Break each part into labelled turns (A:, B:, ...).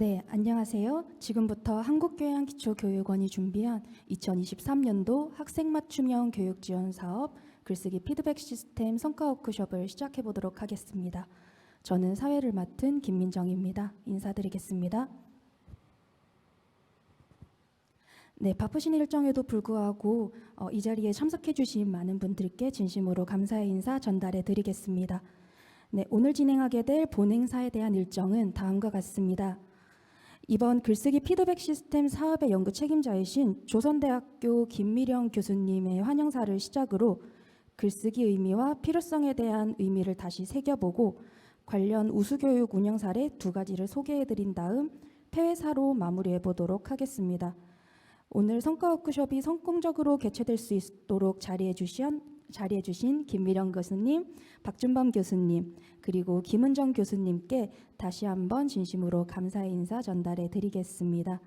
A: 네, 안녕하세요. 지금부터 한국교양기초교육원이 준비한 2023년도 학생 맞춤형 교육 지원 사업 글쓰기 피드백 시스템 성과 워크숍을 시작해 보도록 하겠습니다. 저는 사회를 맡은 김민정입니다. 인사드리겠습니다. 네, 바쁘신 일정에도 불구하고 이 자리에 참석해 주신 많은 분들께 진심으로 감사의 인사 전달해 드리겠습니다. 네, 오늘 진행하게 될 본행사에 대한 일정은 다음과 같습니다. 이번 글쓰기 피드백 시스템 사업의 연구 책임자이신 조선대학교 김미령 교수님의 환영사를 시작으로 글쓰기 의미와 필요성에 대한 의미를 다시 새겨보고 관련 우수교육 운영 사례 2가지를 소개해드린 다음 폐회사로 마무리해보도록 하겠습니다. 오늘 성과 워크숍이 성공적으로 개최될 수 있도록 자리해주신 김미령 교수님, 박준범 교수님, 그리고 김은정 교수님께 다시 한번 진심으로 감사의 인사 전달해 드리겠습니다.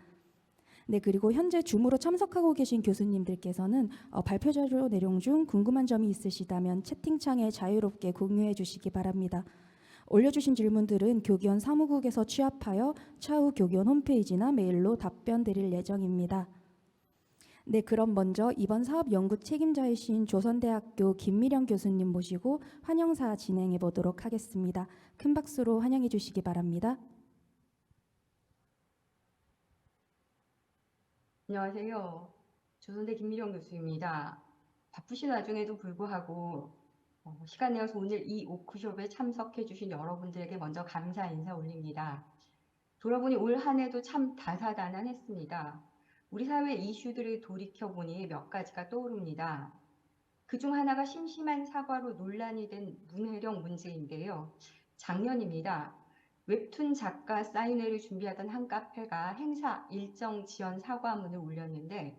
A: 네, 그리고 현재 줌으로 참석하고 계신 교수님들께서는 발표 자료 내용 중 궁금한 점이 있으시다면 채팅창에 자유롭게 공유해 주시기 바랍니다. 올려주신 질문들은 교기원 사무국에서 취합하여 차후 교기원 홈페이지나 메일로 답변 드릴 예정입니다. 네, 그럼 먼저 이번 사업 연구 책임자이신 조선대학교 김미령 교수님 모시고 환영사 진행해 보도록 하겠습니다. 큰 박수로 환영해 주시기 바랍니다.
B: 안녕하세요. 조선대 김미령 교수입니다. 바쁘신 와중에도 불구하고 시간 내어서 오늘 이 워크숍에 참석해 주신 여러분들에게 먼저 감사 인사 올립니다. 돌아보니 올 한 해도 참 다사다난했습니다. 우리 사회 이슈들을 돌이켜보니 몇 가지가 떠오릅니다. 그중 하나가 심심한 사과로 논란이 된 문해력 문제인데요. 작년입니다. 웹툰 작가 사인회를 준비하던 한 카페가 행사 일정 지연 사과문을 올렸는데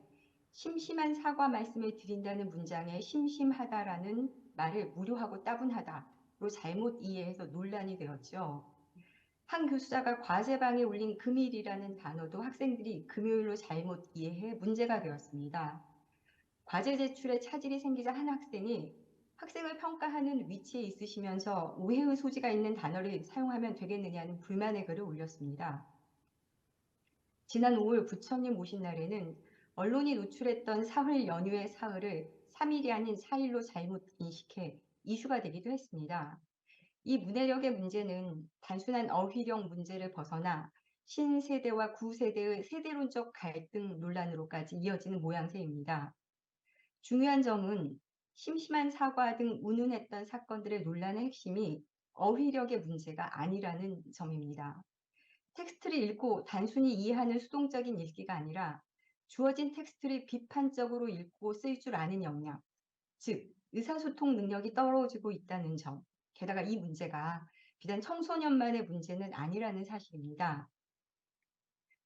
B: 심심한 사과 말씀을 드린다는 문장에 심심하다라는 말을 무료하고 따분하다로 잘못 이해해서 논란이 되었죠. 한 교수자가 과제방에 올린 금일이라는 단어도 학생들이 금요일로 잘못 이해해 문제가 되었습니다. 과제 제출에 차질이 생기자 한 학생이 학생을 평가하는 위치에 있으시면서 오해의 소지가 있는 단어를 사용하면 되겠느냐는 불만의 글을 올렸습니다. 지난 5월 부처님 오신 날에는 언론이 노출했던 사흘 연휴의 사흘을 3일이 아닌 4일로 잘못 인식해 이슈가 되기도 했습니다. 이 문해력의 문제는 단순한 어휘력 문제를 벗어나 신세대와 구세대의 세대론적 갈등 논란으로까지 이어지는 모양새입니다. 중요한 점은 심심한 사과 등 운운했던 사건들의 논란의 핵심이 어휘력의 문제가 아니라는 점입니다. 텍스트를 읽고 단순히 이해하는 수동적인 읽기가 아니라 주어진 텍스트를 비판적으로 읽고 쓸 줄 아는 역량, 즉 의사소통 능력이 떨어지고 있다는 점. 게다가 이 문제가 비단 청소년만의 문제는 아니라는 사실입니다.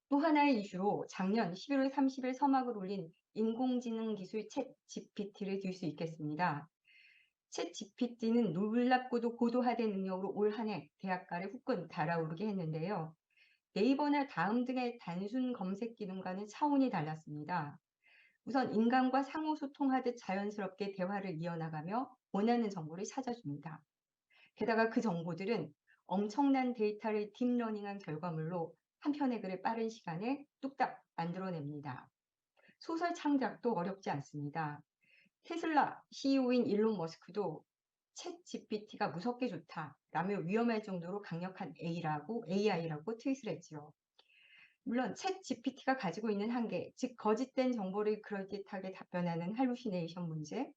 B: 또 하나의 이슈로 작년 11월 30일 서막을 올린 인공지능 기술 챗 GPT를 들 수 있겠습니다. 챗 GPT는 놀랍고도 고도화된 능력으로 올 한 해 대학가를 후끈 달아오르게 했는데요. 네이버나 다음 등의 단순 검색 기능과는 차원이 달랐습니다. 우선 인간과 상호 소통하듯 자연스럽게 대화를 이어나가며 원하는 정보를 찾아줍니다. 게다가 그 정보들은 엄청난 데이터를 딥러닝한 결과물로 한 편의 글을 빠른 시간에 뚝딱 만들어냅니다. 소설 창작도 어렵지 않습니다. 테슬라 CEO인 일론 머스크도 챗 GPT가 무섭게 좋다라며 위험할 정도로 강력한 AI라고 트윗을 했지요. 물론 챗 GPT가 가지고 있는 한계, 즉 거짓된 정보를 그럴듯하게 답변하는 할루시네이션 문제,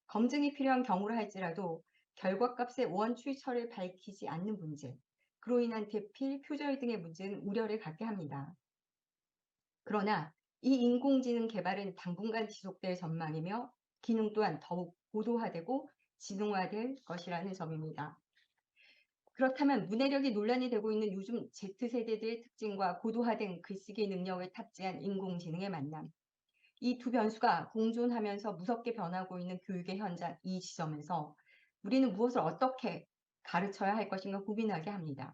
B: 검증이 필요한 경우라 할지라도 결과값의 원 출처를 밝히지 않는 문제, 그로 인한 대필, 표절 등의 문제는 우려를 갖게 합니다. 그러나 이 인공지능 개발은 당분간 지속될 전망이며 기능 또한 더욱 고도화되고 지능화될 것이라는 점입니다. 그렇다면 문해력이 논란이 되고 있는 요즘 Z세대들의 특징과 고도화된 글쓰기 능력을 탑재한 인공지능의 만남. 이 두 변수가 공존하면서 무섭게 변하고 있는 교육의 현장 이 지점에서 우리는 무엇을 어떻게 가르쳐야 할 것인가 고민하게 합니다.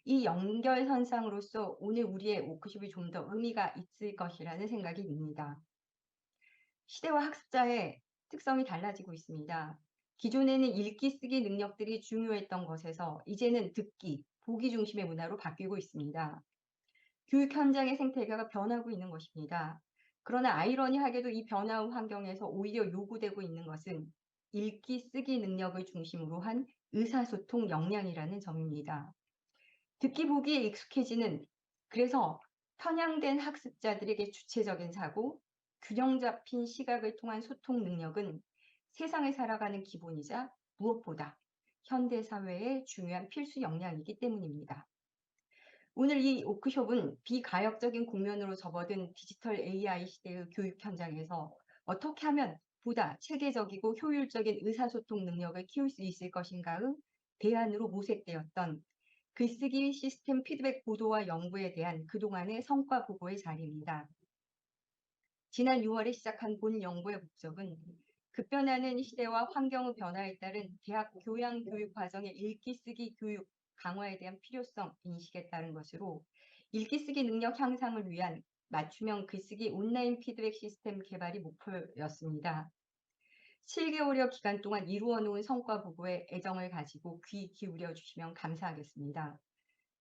B: 이 연결선상으로서 오늘 우리의 워크숍이 좀 더 의미가 있을 것이라는 생각이 듭니다. 시대와 학습자의 특성이 달라지고 있습니다. 기존에는 읽기 쓰기 능력들이 중요했던 것에서 이제는 듣기, 보기 중심의 문화로 바뀌고 있습니다. 교육 현장의 생태계가 변하고 있는 것입니다. 그러나 아이러니하게도 이 변화의 환경에서 오히려 요구되고 있는 것은 읽기, 쓰기 능력을 중심으로 한 의사소통 역량이라는 점입니다. 듣기, 보기에 익숙해지는, 그래서 편향된 학습자들에게 주체적인 사고, 균형 잡힌 시각을 통한 소통 능력은 세상을 살아가는 기본이자 무엇보다 현대 사회의 중요한 필수 역량이기 때문입니다. 오늘 이 워크숍은 비가역적인 국면으로 접어든 디지털 AI 시대의 교육 현장에서 어떻게 하면 보다 체계적이고 효율적인 의사소통 능력을 키울 수 있을 것인가의 대안으로 모색되었던 글쓰기 시스템 피드백 보도와 연구에 대한 그동안의 성과 보고의 자리입니다. 지난 6월에 시작한 본 연구의 목적은 급변하는 시대와 환경의 변화에 따른 대학 교양 교육 과정의 읽기 쓰기 교육 강화에 대한 필요성 인식에 따른 것으로 읽기 쓰기 능력 향상을 위한 맞춤형 글쓰기 온라인 피드백 시스템 개발이 목표였습니다. 7개월여 기간 동안 이루어 놓은 성과 보고에 애정을 가지고 귀 기울여 주시면 감사하겠습니다.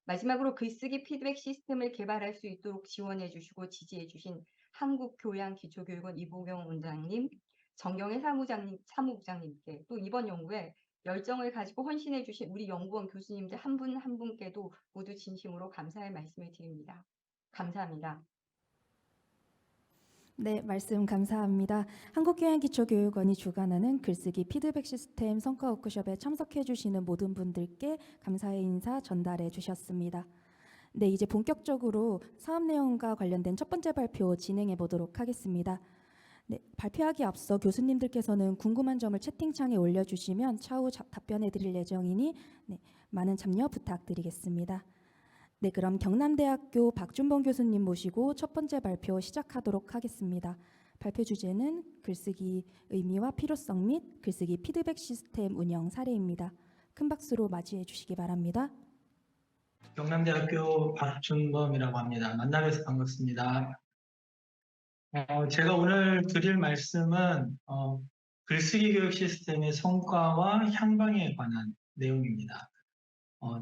B: 마지막으로 글쓰기 피드백 시스템을 개발할 수 있도록 지원해 주시고 지지해 주신 한국교양기초교육원 이보경 원장님, 정경혜 사무부장님께 또 이번 연구에 열정을 가지고 헌신해 주신 우리 연구원 교수님들 한 분 한 분께도 모두 진심으로 감사의 말씀을 드립니다. 감사합니다.
A: 네, 말씀 감사합니다. 한국교양기초교육원이 주관하는 글쓰기 피드백 시스템 성과 워크숍에 참석해 주시는 모든 분들께 감사의 인사 전달해 주셨습니다. 네, 이제 본격적으로 사업 내용과 관련된 첫 번째 발표 진행해 보도록 하겠습니다. 네, 발표하기 앞서 교수님들께서는 궁금한 점을 채팅창에 올려주시면 차후 답변해 드릴 예정이니 많은 참여 부탁드리겠습니다. 네, 그럼 경남대학교 박준범 교수님 모시고 첫 번째 발표 시작하도록 하겠습니다. 발표 주제는 글쓰기 의미와 필요성 및 글쓰기 피드백 시스템 운영 사례입니다. 큰 박수로 맞이해 주시기 바랍니다.
C: 경남대학교 박준범이라고 합니다. 만나뵈서 반갑습니다. 제가 오늘 드릴 말씀은 글쓰기 교육 시스템의 성과와 향방에 관한 내용입니다.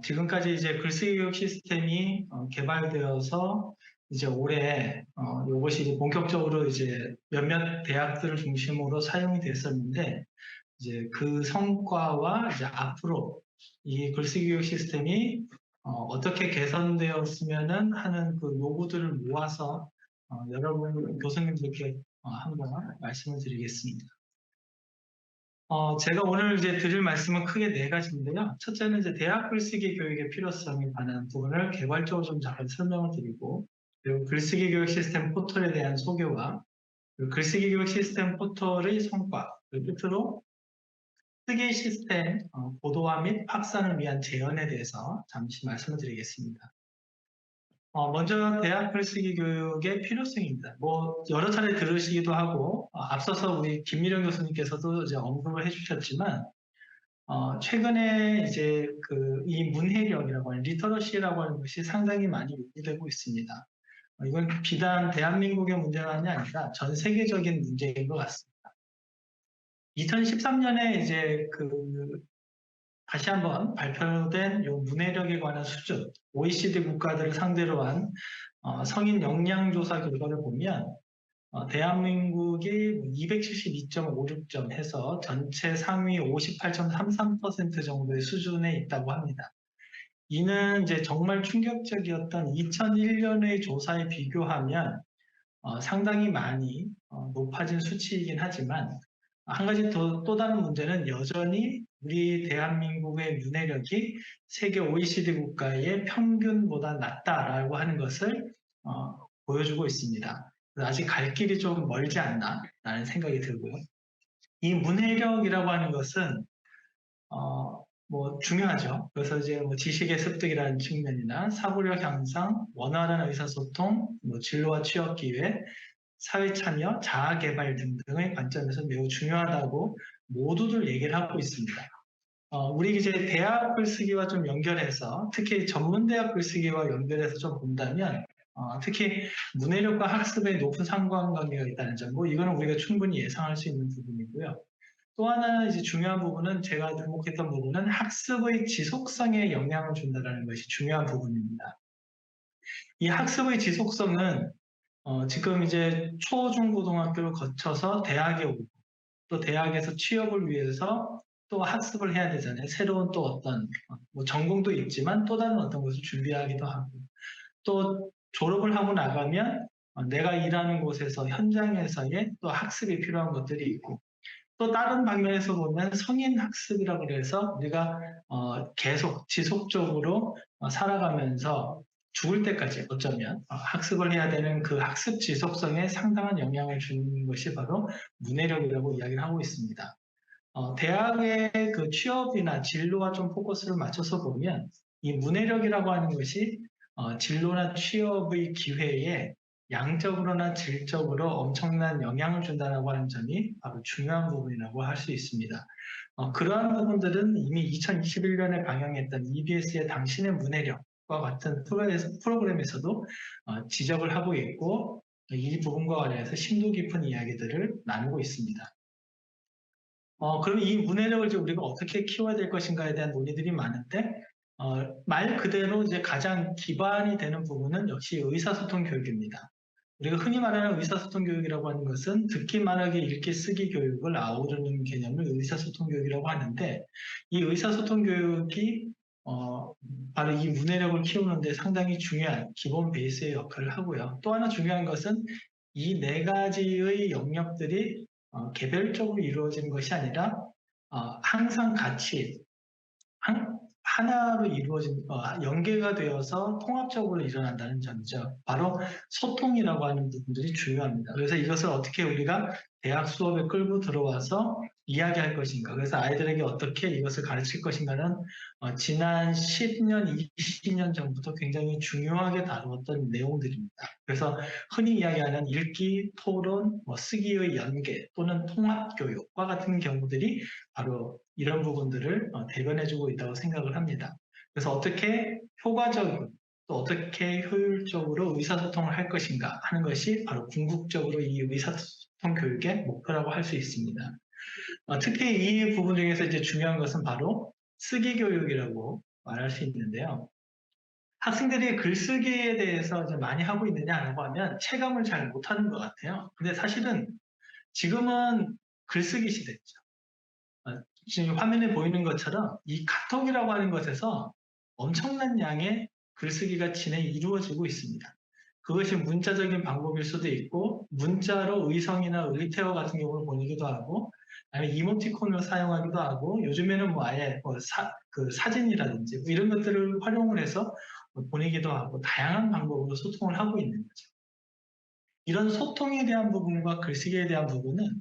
C: 지금까지 이제 글쓰기 교육 시스템이 개발되어서 이제 올해 이것이 이제 본격적으로 이제 몇몇 대학들을 중심으로 사용이 됐었는데 이제 그 성과와 이제 앞으로 이 글쓰기 교육 시스템이 어떻게 개선되었으면은 하는 그 요구들을 모아서 여러분 교수님들께 한번 말씀을 드리겠습니다. 제가 오늘 이제 드릴 말씀은 크게 네 가지인데요. 첫째는 이제 대학 글쓰기 교육의 필요성에 관한 부분을 개괄적으로 좀 잠깐 설명을 드리고, 그리고 글쓰기 교육 시스템 포털에 대한 소개와 그리고 글쓰기 교육 시스템 포털의 성과, 그리고 끝으로 쓰기 시스템 고도화 및 확산을 위한 제언에 대해서 잠시 말씀을 드리겠습니다. 먼저 대학 글쓰기 교육의 필요성입니다. 뭐 여러 차례 들으시기도 하고 앞서서 우리 김미령 교수님께서도 이제 언급을 해주셨지만 최근에 이제 이 문해력이라고 하는 리터러시라고 하는 것이 상당히 많이 요구되고 있습니다. 이건 비단 대한민국의 문제만이 아니라 전 세계적인 문제인 것 같습니다. 2013년에 이제 다시 한번 발표된 이 문해력에 관한 수준, OECD 국가들을 상대로 한 성인 역량조사 결과를 보면 대한민국이 272.56점 해서 전체 상위 58.33% 정도의 수준에 있다고 합니다. 이는 이제 정말 충격적이었던 2001년의 조사에 비교하면 상당히 많이 높아진 수치이긴 하지만 한 가지 또 다른 문제는 여전히 우리 대한민국의 문해력이 세계 OECD 국가의 평균보다 낮다라고 하는 것을 보여주고 있습니다. 아직 갈 길이 좀 멀지 않나라는 생각이 들고요. 이 문해력이라고 하는 것은 뭐 중요하죠. 그래서 이제 뭐 지식의 습득이라는 측면이나 사고력 향상, 원활한 의사소통, 뭐 진로와 취업 기회, 사회 참여, 자아 개발 등등의 관점에서 매우 중요하다고 모두들 얘기를 하고 있습니다. 우리 이제 대학 글쓰기와 좀 연결해서 특히 전문대학 글쓰기와 연결해서 좀 본다면 특히 문해력과 학습에 높은 상관관계가 있다는 점, 뭐 이거는 우리가 충분히 예상할 수 있는 부분이고요. 또 하나 이제 중요한 부분은 제가 주목했던 부분은 학습의 지속성에 영향을 준다는 것이 중요한 부분입니다. 이 학습의 지속성은 지금 이제 초중고등학교를 거쳐서 대학에 오고 또 대학에서 취업을 위해서 또 학습을 해야 되잖아요. 새로운 또 어떤 뭐 전공도 있지만 또 다른 어떤 것을 준비하기도 하고 또 졸업을 하고 나가면 내가 일하는 곳에서 현장에서의 또 학습이 필요한 것들이 있고 또 다른 방면에서 보면 성인 학습이라고 그래서 우리가 계속 지속적으로 살아가면서 죽을 때까지 어쩌면 학습을 해야 되는 그 학습 지속성에 상당한 영향을 주는 것이 바로 문해력이라고 이야기를 하고 있습니다. 대학의 그 취업이나 진로와 좀 포커스를 맞춰서 보면 이 문해력이라고 하는 것이 진로나 취업의 기회에 양적으로나 질적으로 엄청난 영향을 준다고 하는 점이 바로 중요한 부분이라고 할 수 있습니다. 그러한 부분들은 이미 2021년에 방영했던 EBS의 당신의 문해력과 같은 프로그램에서도 지적을 하고 있고 이 부분과 관련해서 심도 깊은 이야기들을 나누고 있습니다. 그럼 이 문해력을 이제 우리가 어떻게 키워야 될 것인가에 대한 논의들이 많은데, 말 그대로 이제 가장 기반이 되는 부분은 역시 의사소통 교육입니다. 우리가 흔히 말하는 의사소통 교육이라고 하는 것은 듣기, 말하기, 읽기, 쓰기 교육을 아우르는 개념을 의사소통 교육이라고 하는데, 이 의사소통 교육이 바로 이 문해력을 키우는 데 상당히 중요한 기본 베이스의 역할을 하고요. 또 하나 중요한 것은 이 네 가지의 영역들이 개별적으로 이루어지는 것이 아니라 항상 같이 하나로 이루어진 연계가 되어서 통합적으로 일어난다는 점이죠. 바로 소통이라고 하는 부분들이 중요합니다. 그래서 이것을 어떻게 우리가 대학 수업에 끌고 들어와서 이야기할 것인가, 그래서 아이들에게 어떻게 이것을 가르칠 것인가는 지난 10년, 20년 전부터 굉장히 중요하게 다루었던 내용들입니다. 그래서 흔히 이야기하는 읽기, 토론, 쓰기의 연계 또는 통합교육과 같은 경우들이 바로 이런 부분들을 대변해주고 있다고 생각을 합니다. 그래서 어떻게 효과적이고 또 어떻게 효율적으로 의사소통을 할 것인가 하는 것이 바로 궁극적으로 이 의사소통 교육의 목표라고 할 수 있습니다. 특히 이 부분 중에서 이제 중요한 것은 바로 쓰기 교육이라고 말할 수 있는데요. 학생들이 글쓰기에 대해서 이제 많이 하고 있느냐라고 하면 체감을 잘 못하는 것 같아요. 근데 사실은 지금은 글쓰기 시대죠. 지금 화면에 보이는 것처럼 이 카톡이라고 하는 것에서 엄청난 양의 글쓰기가 진행이 이루어지고 있습니다. 그것이 문자적인 방법일 수도 있고 문자로 의성이나 의태어 같은 경우를 보내기도 하고 아니면 이모티콘을 사용하기도 하고 요즘에는 뭐 아예 그 사진이라든지 뭐 이런 것들을 활용을 해서 보내기도 하고 다양한 방법으로 소통을 하고 있는 거죠. 이런 소통에 대한 부분과 글쓰기에 대한 부분은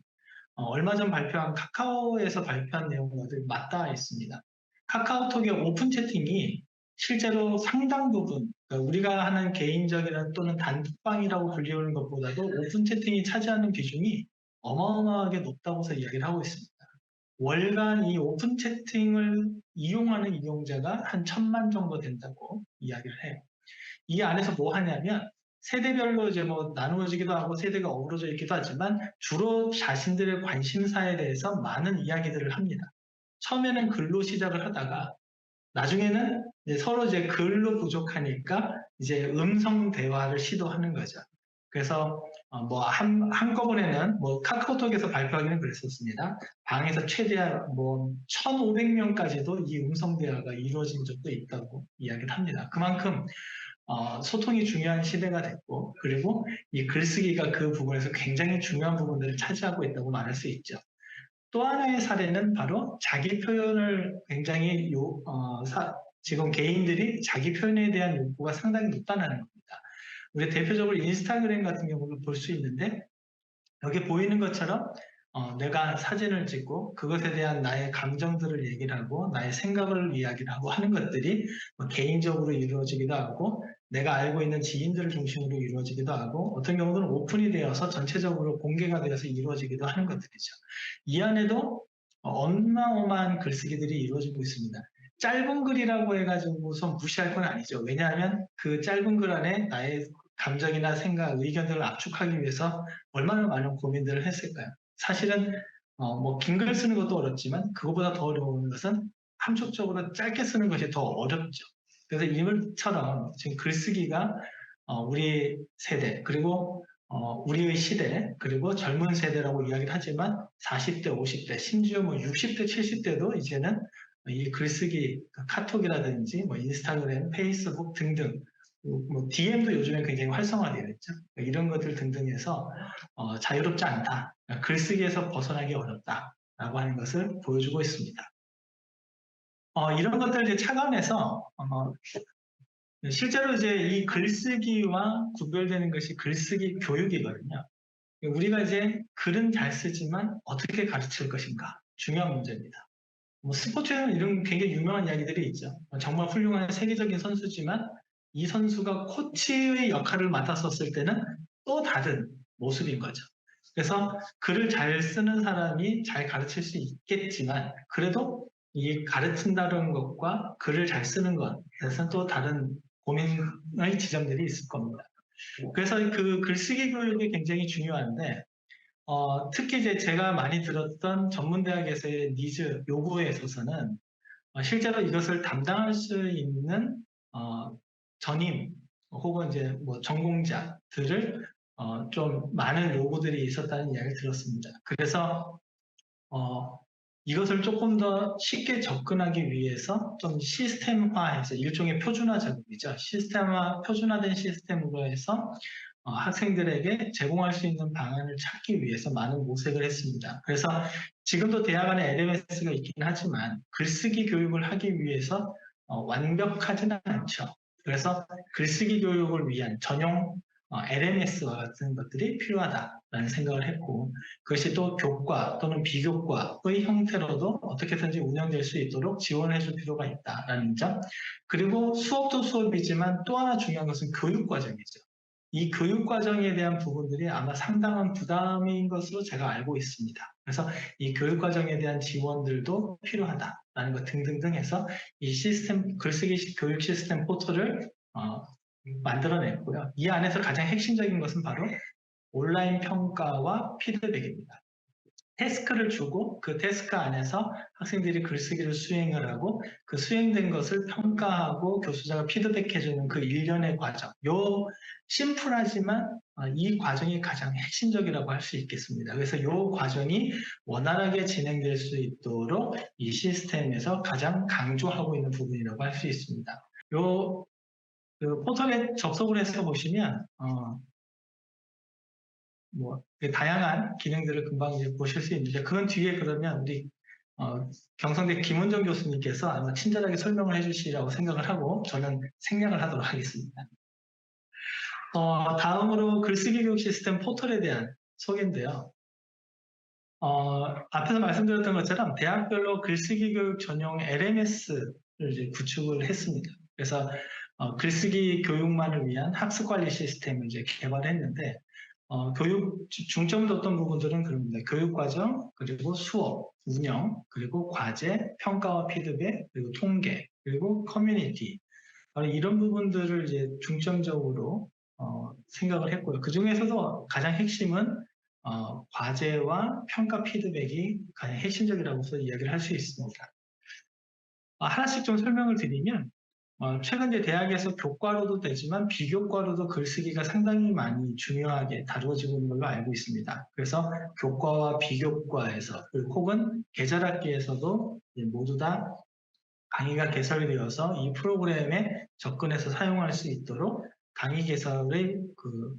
C: 얼마 전 발표한 카카오에서 발표한 내용과 맞닿아 있습니다. 카카오톡의 오픈 채팅이 실제로 상당 부분, 그러니까 우리가 하는 개인적인 또는 단톡방이라고 불리우는 것보다도 오픈 채팅이 차지하는 비중이 어마어마하게 높다고서 이야기를 하고 있습니다. 월간 이 오픈 채팅을 이용하는 이용자가 한 1,000만 정도 된다고 이야기를 해요. 이 안에서 뭐 하냐면 세대별로 이제 뭐 나누어지기도 하고 세대가 어우러져 있기도 하지만 주로 자신들의 관심사에 대해서 많은 이야기들을 합니다. 처음에는 글로 시작을 하다가 나중에는 이제 서로 이제 글로 부족하니까 이제 음성 대화를 시도하는 거죠. 그래서 뭐 한꺼번에는 뭐 카카오톡에서 발표하기는 그랬었습니다. 방에서 최대한 뭐 1,500명까지도 이 음성 대화가 이루어진 적도 있다고 이야기를 합니다. 그만큼 소통이 중요한 시대가 됐고 그리고 이 글쓰기가 그 부분에서 굉장히 중요한 부분들을 차지하고 있다고 말할 수 있죠. 또 하나의 사례는 바로 자기 표현을 굉장히 지금 개인들이 자기 표현에 대한 욕구가 상당히 높다는 겁니다. 우리 대표적으로 인스타그램 같은 경우를 볼 수 있는데 여기 보이는 것처럼 내가 사진을 찍고 그것에 대한 나의 감정들을 얘기를 하고 나의 생각을 이야기를 하고 하는 것들이 개인적으로 이루어지기도 하고 내가 알고 있는 지인들을 중심으로 이루어지기도 하고 어떤 경우는 오픈이 되어서 전체적으로 공개가 되어서 이루어지기도 하는 것들이죠. 이 안에도 어마어마한 글쓰기들이 이루어지고 있습니다. 짧은 글이라고 해가지고 우선 무시할 건 아니죠. 왜냐하면 그 짧은 글 안에 나의 감정이나 생각, 의견들을 압축하기 위해서 얼마나 많은 고민들을 했을까요? 사실은 뭐 긴 글 쓰는 것도 어렵지만 그것보다 더 어려운 것은 함축적으로 짧게 쓰는 것이 더 어렵죠. 그래서 이물처럼 지금 글쓰기가 우리 세대, 그리고 우리의 시대, 그리고 젊은 세대라고 이야기를 하지만 40대, 50대, 심지어 뭐 60대, 70대도 이제는 이 글쓰기, 카톡이라든지 뭐 인스타그램, 페이스북 등등, 뭐 DM도 요즘에 굉장히 활성화되어 있죠. 이런 것들 등등에서 자유롭지 않다, 글쓰기에서 벗어나기 어렵다라고 하는 것을 보여주고 있습니다. 이런 것들 이제 착안해서 실제로 이제 이 글쓰기와 구별되는 것이 글쓰기 교육이거든요. 우리가 이제 글은 잘 쓰지만 어떻게 가르칠 것인가 중요한 문제입니다. 뭐 스포츠에는 이런 굉장히 유명한 이야기들이 있죠. 정말 훌륭한 세계적인 선수지만 이 선수가 코치의 역할을 맡았었을 때는 또 다른 모습인 거죠. 그래서 글을 잘 쓰는 사람이 잘 가르칠 수 있겠지만 그래도 이 가르친다는 것과 글을 잘 쓰는 것에서는 또 다른 고민의 지점들이 있을 겁니다. 그래서 그 글쓰기 교육이 굉장히 중요한데 특히 이제 제가 많이 들었던 전문대학에서의 니즈 요구에 있어서는 실제로 이것을 담당할 수 있는 전임 혹은 이제 뭐 전공자들을 좀 많은 요구들이 있었다는 이야기를 들었습니다. 그래서 이것을 조금 더 쉽게 접근하기 위해서 좀 시스템화해서 일종의 표준화 작업이죠. 표준화된 시스템으로 해서 학생들에게 제공할 수 있는 방안을 찾기 위해서 많은 모색을 했습니다. 그래서 지금도 대학 안에 LMS가 있긴 하지만 글쓰기 교육을 하기 위해서 완벽하지는 않죠. 그래서 글쓰기 교육을 위한 전용 LMS와 같은 것들이 필요하다라는 생각을 했고 그것이 또 교과 또는 비교과의 형태로도 어떻게든지 운영될 수 있도록 지원해 줄 필요가 있다라는 점. 그리고 수업도 수업이지만 또 하나 중요한 것은 교육과정이죠. 이 교육과정에 대한 부분들이 아마 상당한 부담인 것으로 제가 알고 있습니다. 그래서 이 교육과정에 대한 지원들도 필요하다라는 것 등등등 해서 이 시스템, 글쓰기 교육 시스템 포털을 만들어냈고요. 이 안에서 가장 핵심적인 것은 바로 온라인 평가와 피드백입니다. 태스크를 주고 그 태스크 안에서 학생들이 글쓰기를 수행을 하고 그 수행된 것을 평가하고 교수자가 피드백해주는 그 일련의 과정. 요 심플하지만 이 과정이 가장 핵심적이라고 할 수 있겠습니다. 그래서 이 과정이 원활하게 진행될 수 있도록 이 시스템에서 가장 강조하고 있는 부분이라고 할 수 있습니다. 그 포털에 접속을 해서 보시면 다양한 기능들을 금방 이제 보실 수 있는데 그건 뒤에 그러면 우리 경성대 김은정 교수님께서 아마 친절하게 설명을 해주시라고 생각을 하고 저는 생략을 하도록 하겠습니다. 다음으로 글쓰기 교육 시스템 포털에 대한 소개인데요. 앞에서 말씀드렸던 것처럼 대학별로 글쓰기 교육 전용 LMS를 이제 구축을 했습니다. 그래서 글쓰기 교육만을 위한 학습 관리 시스템을 이제 개발했는데 교육 중점 뒀던 부분들은 그럽니다. 교육과정, 그리고 수업, 운영, 그리고 과제, 평가와 피드백, 그리고 통계, 그리고 커뮤니티. 이런 부분들을 이제 중점적으로 생각을 했고요. 그 중에서도 가장 핵심은 과제와 평가 피드백이 가장 핵심적이라고서 이야기를 할 수 있습니다. 하나씩 좀 설명을 드리면 최근 이제 대학에서 교과로도 되지만 비교과로도 글쓰기가 상당히 많이 중요하게 다루어지고 있는 걸로 알고 있습니다. 그래서 교과와 비교과에서 혹은 계절학기에서도 모두 다 강의가 개설되어서 이 프로그램에 접근해서 사용할 수 있도록 강의 개설의 그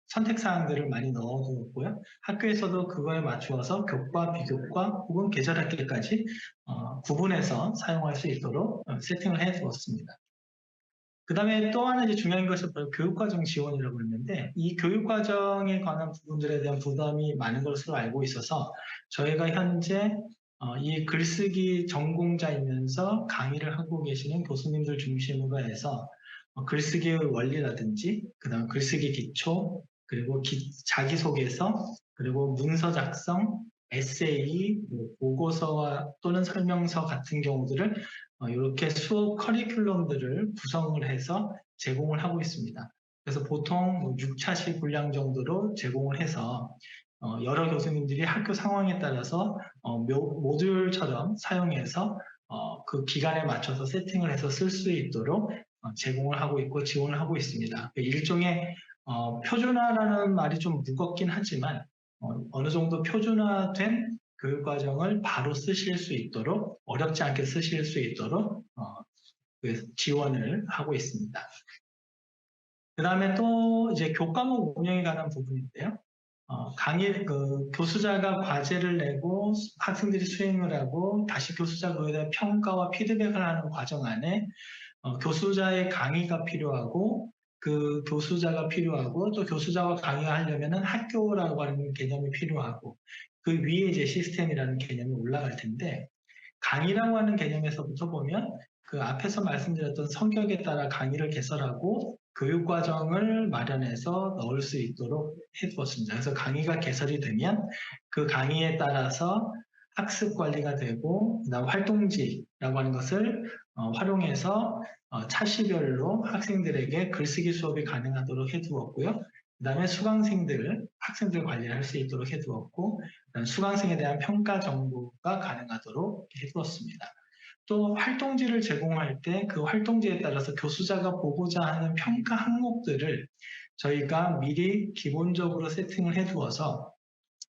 C: 선택사항들을 많이 넣어두었고요. 학교에서도 그거에 맞추어서 교과, 비교과 혹은 계절학기까지 구분해서 사용할 수 있도록 세팅을 해두었습니다. 그 다음에 또 하나 이제 중요한 것은 교육과정 지원이라고 했는데 이 교육과정에 관한 부분들에 대한 부담이 많은 것으로 알고 있어서 저희가 현재 이 글쓰기 전공자이면서 강의를 하고 계시는 교수님들 중심으로 해서 글쓰기의 원리라든지 그 다음 글쓰기 기초 그리고 자기소개서 그리고 문서 작성, 에세이, 보고서와 또는 설명서 같은 경우들을 이렇게 수업 커리큘럼들을 구성을 해서 제공을 하고 있습니다. 그래서 보통 6차시 분량 정도로 제공을 해서 여러 교수님들이 학교 상황에 따라서 모듈처럼 사용해서 그 기간에 맞춰서 세팅을 해서 쓸 수 있도록 제공을 하고 있고 지원을 하고 있습니다. 일종의 표준화라는 말이 좀 무겁긴 하지만 어느 정도 표준화된 교육과정을 바로 쓰실 수 있도록 어렵지 않게 쓰실 수 있도록 그 지원을 하고 있습니다. 그 다음에 또 이제 교과목 운영에 관한 부분인데요. 교수자가 과제를 내고 학생들이 수행을 하고 다시 교수자가 그에 대한 평가와 피드백을 하는 과정 안에 교수자의 강의가 필요하고 그 교수자가 필요하고 또 교수자가 강의하려면은 학교라고 하는 개념이 필요하고 그 위에 이제 시스템이라는 개념이 올라갈 텐데 강의라고 하는 개념에서부터 보면 그 앞에서 말씀드렸던 성격에 따라 강의를 개설하고 교육과정을 마련해서 넣을 수 있도록 해두었습니다. 그래서 강의가 개설이 되면 그 강의에 따라서 학습 관리가 되고 그다음 활동지라고 하는 것을 활용해서 차시별로 학생들에게 글쓰기 수업이 가능하도록 해두었고요. 그 다음에 학생들 관리를 할 수 있도록 해두었고 수강생에 대한 평가 정보가 가능하도록 해두었습니다. 또 활동지를 제공할 때 그 활동지에 따라서 교수자가 보고자 하는 평가 항목들을 저희가 미리 기본적으로 세팅을 해두어서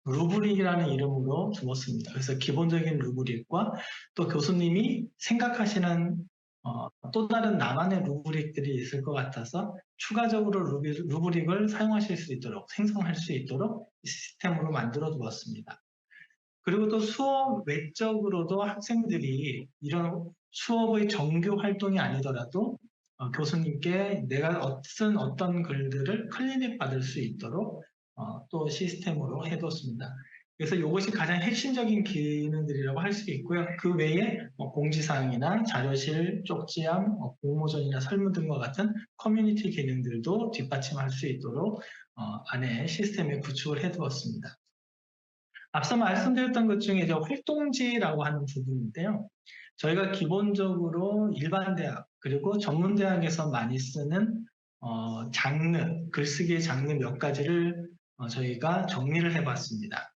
C: 루브릭이라는 이름으로 두었습니다. 그래서 기본적인 루브릭과 또 교수님이 생각하시는 또 다른 나만의 루브릭들이 있을 것 같아서 추가적으로 루브릭을 사용하실 수 있도록 생성할 수 있도록 시스템으로 만들어 두었습니다. 그리고 또 수업 외적으로도 학생들이 이런 수업의 정규 활동이 아니더라도 교수님께 내가 쓴 어떤 글들을 클리닉 받을 수 있도록 또 시스템으로 해뒀습니다. 그래서 이것이 가장 핵심적인 기능들이라고 할 수 있고요. 그 외에 공지사항이나 자료실, 쪽지함, 공모전이나 설문 등과 같은 커뮤니티 기능들도 뒷받침할 수 있도록 안에 시스템에 구축을 해두었습니다. 앞서 말씀드렸던 것 중에 이제 활동지라고 하는 부분인데요. 저희가 기본적으로 일반 대학 그리고 전문 대학에서 많이 쓰는 장르, 글쓰기의 장르 몇 가지를 저희가 정리를 해봤습니다.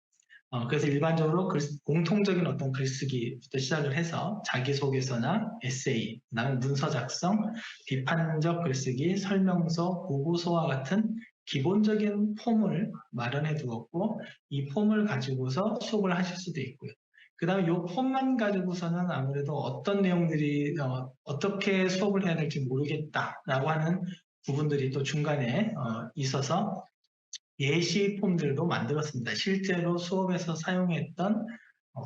C: 그래서 일반적으로 공통적인 어떤 글쓰기부터 시작을 해서 자기소개서나 에세이, 그다음에 문서 작성, 비판적 글쓰기, 설명서, 보고서와 같은 기본적인 폼을 마련해 두었고 이 폼을 가지고서 수업을 하실 수도 있고요. 그 다음에 이 폼만 가지고서는 아무래도 어떤 내용들이 어떻게 수업을 해야 될지 모르겠다라고 하는 부분들이 또 중간에 있어서 예시 폼들도 만들었습니다. 실제로 수업에서 사용했던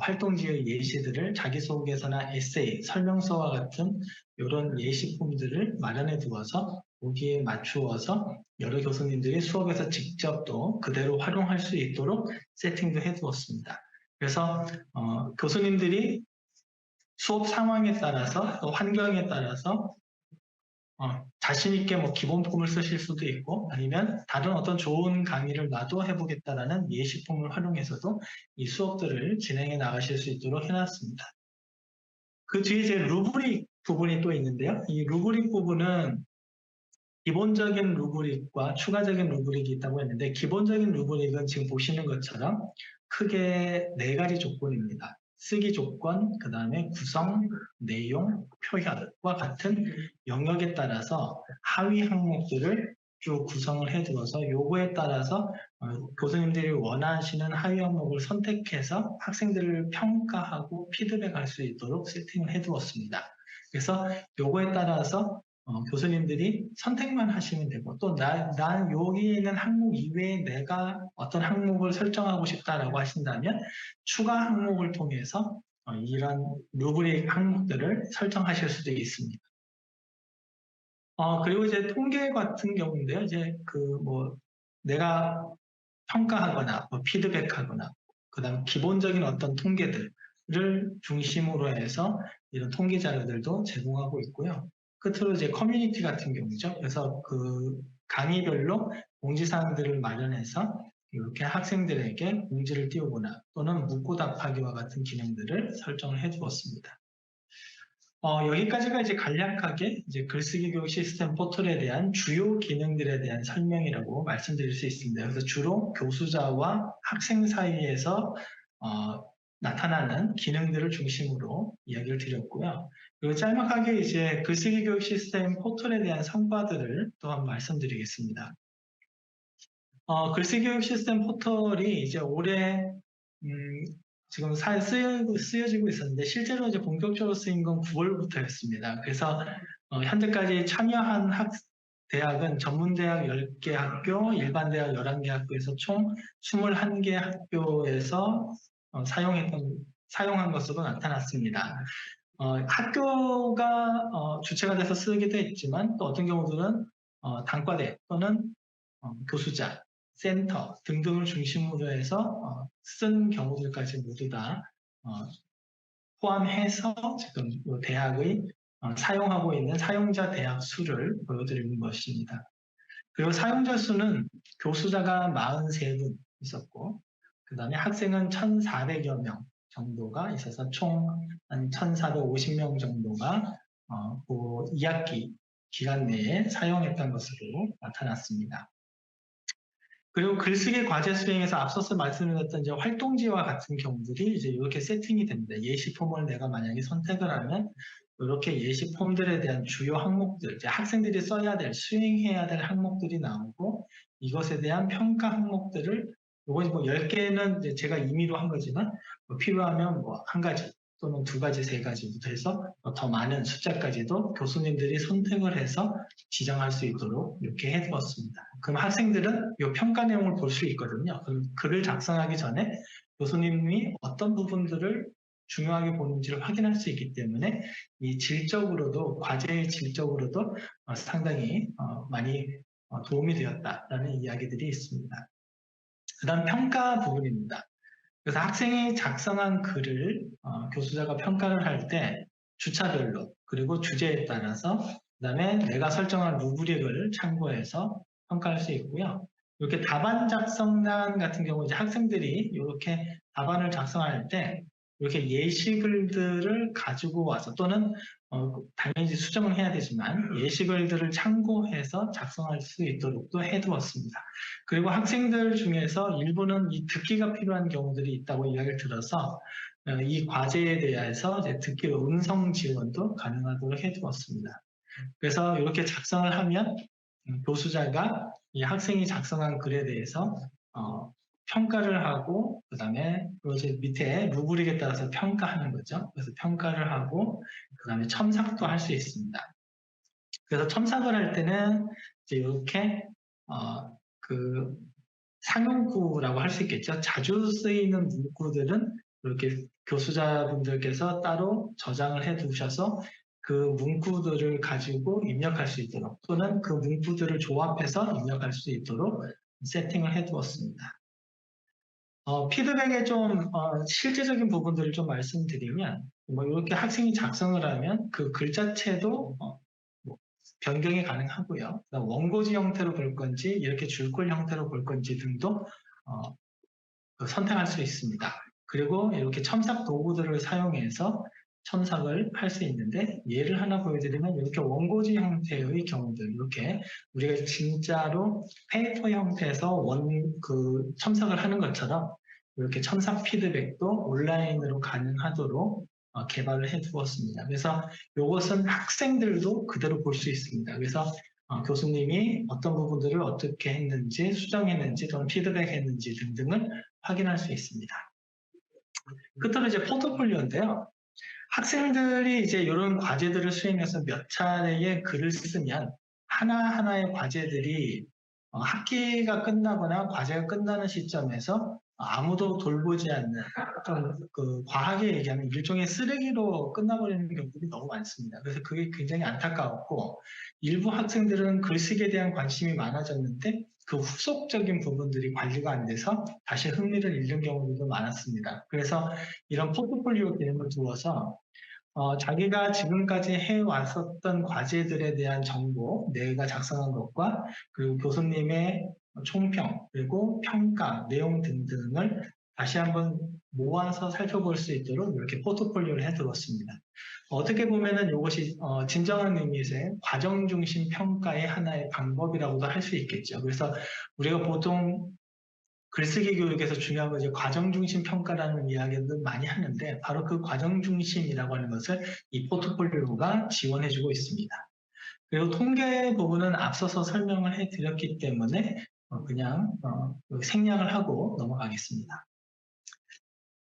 C: 활동지의 예시들을 자기소개서나 에세이, 설명서와 같은 이런 예시 폼들을 마련해 두어서 거기에 맞추어서 여러 교수님들이 수업에서 직접 또 그대로 활용할 수 있도록 세팅도 해두었습니다. 그래서 교수님들이 수업 상황에 따라서 또 환경에 따라서 자신 있게 뭐 기본 폼을 쓰실 수도 있고 아니면 다른 어떤 좋은 강의를 나도 해보겠다라는 예시 폼을 활용해서도 이 수업들을 진행해 나가실 수 있도록 해놨습니다. 그 뒤에 이제 루브릭 부분이 또 있는데요. 이 루브릭 부분은 기본적인 루브릭과 추가적인 루브릭이 있다고 했는데 기본적인 루브릭은 지금 보시는 것처럼 크게 4가지 조건입니다. 쓰기 조건, 그 다음에 구성, 내용, 표현과 같은 영역에 따라서 하위 항목들을 쭉 구성을 해두어서 요거에 따라서 교수님들이 원하시는 하위 항목을 선택해서 학생들을 평가하고 피드백할 수 있도록 세팅을 해두었습니다. 그래서 요거에 따라서 교수님들이 선택만 하시면 되고 또 난 여기 있는 항목 이외에 내가 어떤 항목을 설정하고 싶다라고 하신다면 추가 항목을 통해서 이런 루브릭 항목들을 설정하실 수도 있습니다. 그리고 이제 통계 같은 경우인데요. 이제 내가 평가하거나 피드백하거나 그다음 기본적인 어떤 통계들을 중심으로 해서 이런 통계 자료들도 제공하고 있고요. 끝으로 이제 커뮤니티 같은 경우죠. 그래서 그 강의별로 공지사항들을 마련해서 이렇게 학생들에게 공지를 띄우거나 또는 묻고 답하기와 같은 기능들을 설정을 해주었습니다. 여기까지가 이제 간략하게 이제 글쓰기 교육 시스템 포털에 대한 주요 기능들에 대한 설명이라고 말씀드릴 수 있습니다. 그래서 주로 교수자와 학생 사이에서 나타나는 기능들을 중심으로 이야기를 드렸고요. 그리고 짤막하게 이제 글쓰기 교육 시스템 포털에 대한 성과들을 또한 말씀드리겠습니다. 글쓰기 교육 시스템 포털이 이제 올해 지금 쓰여지고 있었는데 실제로 이제 본격적으로 쓰인 건 9월부터였습니다. 그래서 현재까지 참여한 대학은 전문대학 10개 학교, 일반대학 11개 학교에서 총 21개 학교에서 사용한 것으로 나타났습니다. 학교가 주체가 돼서 쓰기도 했지만 또 어떤 경우들은 단과대 또는 교수자, 센터 등등을 중심으로 해서 쓴 경우들까지 모두 다 포함해서 지금 이 대학의 사용하고 있는 사용자 대학 수를 보여드리는 것입니다. 그리고 사용자 수는 교수자가 43분 있었고 그 다음에 학생은 1,400여 명 정도가 있어서 총 한 1,450명 정도가 그 2학기 기간 내에 사용했던 것으로 나타났습니다. 그리고 글쓰기 과제 수행에서 앞서서 말씀드렸던 이제 활동지와 같은 경우들이 이제 이렇게 세팅이 됩니다. 예시 폼을 내가 만약에 선택을 하면 이렇게 예시 폼들에 대한 주요 항목들, 이제 학생들이 써야 될, 수행해야 될 항목들이 나오고 이것에 대한 평가 항목들을 이건 뭐 10개는 이제 제가 임의로 한 거지만 뭐 필요하면 뭐 한 가지 또는 두 가지, 세 가지부터 해서 더 많은 숫자까지도 교수님들이 선택을 해서 지정할 수 있도록 이렇게 해두었습니다. 그럼 학생들은 이 평가 내용을 볼 수 있거든요. 그럼 글을 작성하기 전에 교수님이 어떤 부분들을 중요하게 보는지를 확인할 수 있기 때문에 이 질적으로도 과제의 질적으로도 상당히 많이 도움이 되었다라는 이야기들이 있습니다. 그 다음 평가 부분입니다. 그래서 학생이 작성한 글을 교수자가 평가를 할 때 주차별로 그리고 주제에 따라서 그 다음에 내가 설정한 루브릭을 참고해서 평가할 수 있고요. 이렇게 답안 작성란 같은 경우 이제 학생들이 이렇게 답안을 작성할 때 이렇게 예시글들을 가지고 와서 또는 당연히 수정을 해야 되지만 예시글들을 참고해서 작성할 수 있도록 또 해두었습니다. 그리고 학생들 중에서 일부는 이 듣기가 필요한 경우들이 있다고 이야기를 들어서 이 과제에 대해서 이제 듣기 음성 지원도 가능하도록 해두었습니다. 그래서 이렇게 작성을 하면 교수자가 이 학생이 작성한 글에 대해서 평가를 하고 그 다음에 밑에 루브릭에 따라서 평가하는 거죠. 그래서 평가를 하고 그 다음에 첨삭도 할 수 있습니다. 그래서 첨삭을 할 때는 이제 이렇게 그 상용구라고 할 수 있겠죠. 자주 쓰이는 문구들은 이렇게 교수자분들께서 따로 저장을 해 두셔서 그 문구들을 가지고 입력할 수 있도록 또는 그 문구들을 조합해서 입력할 수 있도록 세팅을 해 두었습니다. 피드백의 좀 실제적인 부분들을 좀 말씀드리면 뭐 이렇게 학생이 작성을 하면 그 글 자체도 뭐 변경이 가능하고요. 원고지 형태로 볼 건지 이렇게 줄글 형태로 볼 건지 등도 선택할 수 있습니다. 그리고 이렇게 첨삭 도구들을 사용해서 첨삭을 할 수 있는데 예를 하나 보여드리면 이렇게 원고지 형태의 경우들 이렇게 우리가 진짜로 페이퍼 형태에서 첨삭을 하는 것처럼 이렇게 첨삭 피드백도 온라인으로 가능하도록 개발을 해 두었습니다. 그래서 이것은 학생들도 그대로 볼 수 있습니다. 그래서 교수님이 어떤 부분들을 어떻게 했는지, 수정했는지, 또는 피드백했는지 등등을 확인할 수 있습니다. 끝으로 이제 포트폴리오인데요. 학생들이 이제 이런 과제들을 수행해서 몇 차례의 글을 쓰면 하나하나의 과제들이 학기가 끝나거나 과제가 끝나는 시점에서 아무도 돌보지 않는 좀 과하게 얘기하면 일종의 쓰레기로 끝나버리는 경우들이 너무 많습니다. 그래서 그게 굉장히 안타까웠고 일부 학생들은 글쓰기에 대한 관심이 많아졌는데 그 후속적인 부분들이 관리가 안 돼서 다시 흥미를 잃는 경우들도 많았습니다. 그래서 이런 포트폴리오 개념을 두어서 자기가 지금까지 해왔었던 과제들에 대한 정보, 내가 작성한 것과 그리고 교수님의 총평, 그리고 평가, 내용 등등을 다시 한번 모아서 살펴볼 수 있도록 이렇게 포트폴리오를 해두었습니다. 어떻게 보면은 이것이 진정한 의미에서의 과정 중심 평가의 하나의 방법이라고도 할 수 있겠죠. 그래서 우리가 보통 글쓰기 교육에서 중요한 건 이제 과정 중심 평가라는 이야기를 많이 하는데 바로 그 과정 중심이라고 하는 것을 이 포트폴리오가 지원해주고 있습니다. 그리고 통계 부분은 앞서서 설명을 해드렸기 때문에 그냥 생략을 하고 넘어가겠습니다.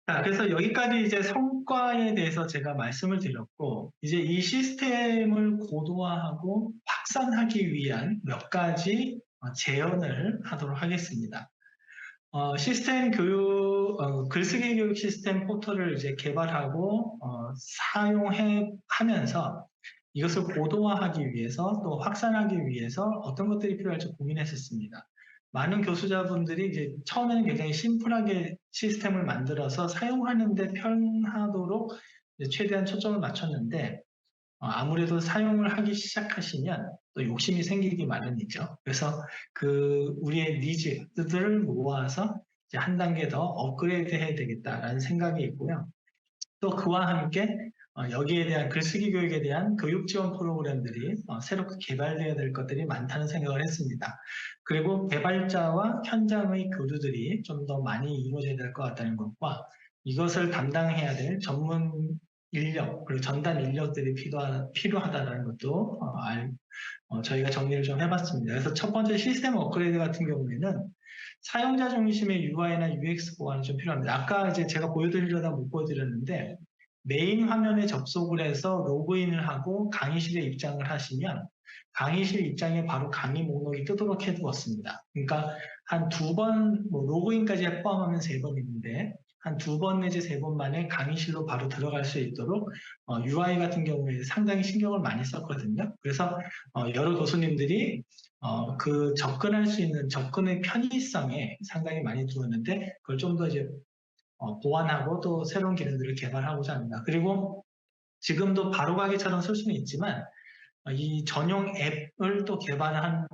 C: 자, 그래서 여기까지 이제 성과에 대해서 제가 말씀을 드렸고, 이제 이 시스템을 고도화하고 확산하기 위한 몇 가지 제언을 하도록 하겠습니다. 시스템 교육, 글쓰기 교육 시스템 포털을 이제 개발하고 하면서 이것을 고도화하기 위해서 또 확산하기 위해서 어떤 것들이 필요할지 고민했었습니다. 많은 교수자분들이 이제 처음에는 굉장히 심플하게 시스템을 만들어서 사용하는데 편하도록 최대한 초점을 맞췄는데 아무래도 사용을 하기 시작하시면 또 욕심이 생기기 마련이죠. 그래서 우리의 니즈들을 모아서 이제 한 단계 더 업그레이드 해야 되겠다라는 생각이 있고요. 또 그와 함께 여기에 대한 글쓰기 교육에 대한 교육 지원 프로그램들이 새롭게 개발되어야 될 것들이 많다는 생각을 했습니다. 그리고 개발자와 현장의 교류들이 좀 더 많이 이루어져야 될 것 같다는 것과 이것을 담당해야 될 전문 인력, 그리고 전담 인력들이 필요하다는 것도 저희가 정리를 좀 해봤습니다. 그래서 첫 번째 시스템 업그레이드 같은 경우에는 사용자 중심의 UI나 UX 보완이 좀 필요합니다. 아까 이제 제가 보여드리려다 못 보여드렸는데 메인 화면에 접속을 해서 로그인을 하고 강의실에 입장을 하시면 강의실 입장에 바로 강의 목록이 뜨도록 해두었습니다. 그러니까 한 두 번, 로그인까지 포함하면 3번 있는데 한 2번 내지 3번 만에 강의실로 바로 들어갈 수 있도록 UI 같은 경우에 상당히 신경을 많이 썼거든요. 그래서 여러 교수님들이 접근할 수 있는 접근의 편의성에 상당히 많이 두었는데 그걸 좀 더 이제 보완하고 또 새로운 기능들을 개발하고자 합니다. 그리고 지금도 바로가기처럼 쓸 수는 있지만 이 전용 앱을 또 개발한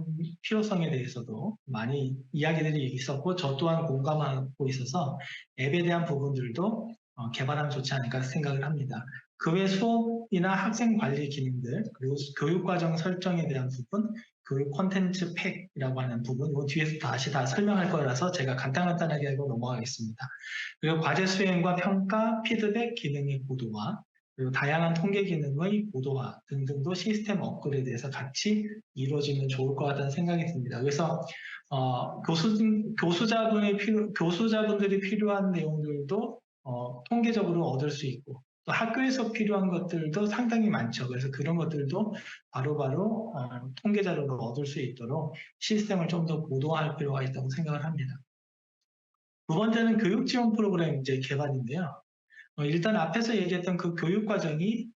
C: 필요성에 대해서도 많이 이야기들이 있었고 저 또한 공감하고 있어서 앱에 대한 부분들도 개발하면 좋지 않을까 생각을 합니다. 그 외 수업이나 학생 관리 기능들 그리고 교육과정 설정에 대한 부분 교육 콘텐츠 팩이라고 하는 부분 이거 뒤에서 다시 다 설명할 거라서 제가 간단하게 하고 넘어가겠습니다. 그리고 과제 수행과 평가, 피드백 기능의 고도화 그리고 다양한 통계 기능의 고도화 등등도 시스템 업그레이드에서 같이 이루어지면 좋을 것 같다는 생각이 듭니다. 그래서 교수자분들이 필요한 내용들도 통계적으로 얻을 수 있고 또 학교에서 필요한 것들도 상당히 많죠. 그래서 그런 것들도 바로바로 통계 자료로 얻을 수 있도록 시스템을 좀 더 고도화할 필요가 있다고 생각을 합니다. 두 번째는 교육 지원 프로그램 이제 개발인데요. 일단 앞에서 얘기했던 그 교육 과정이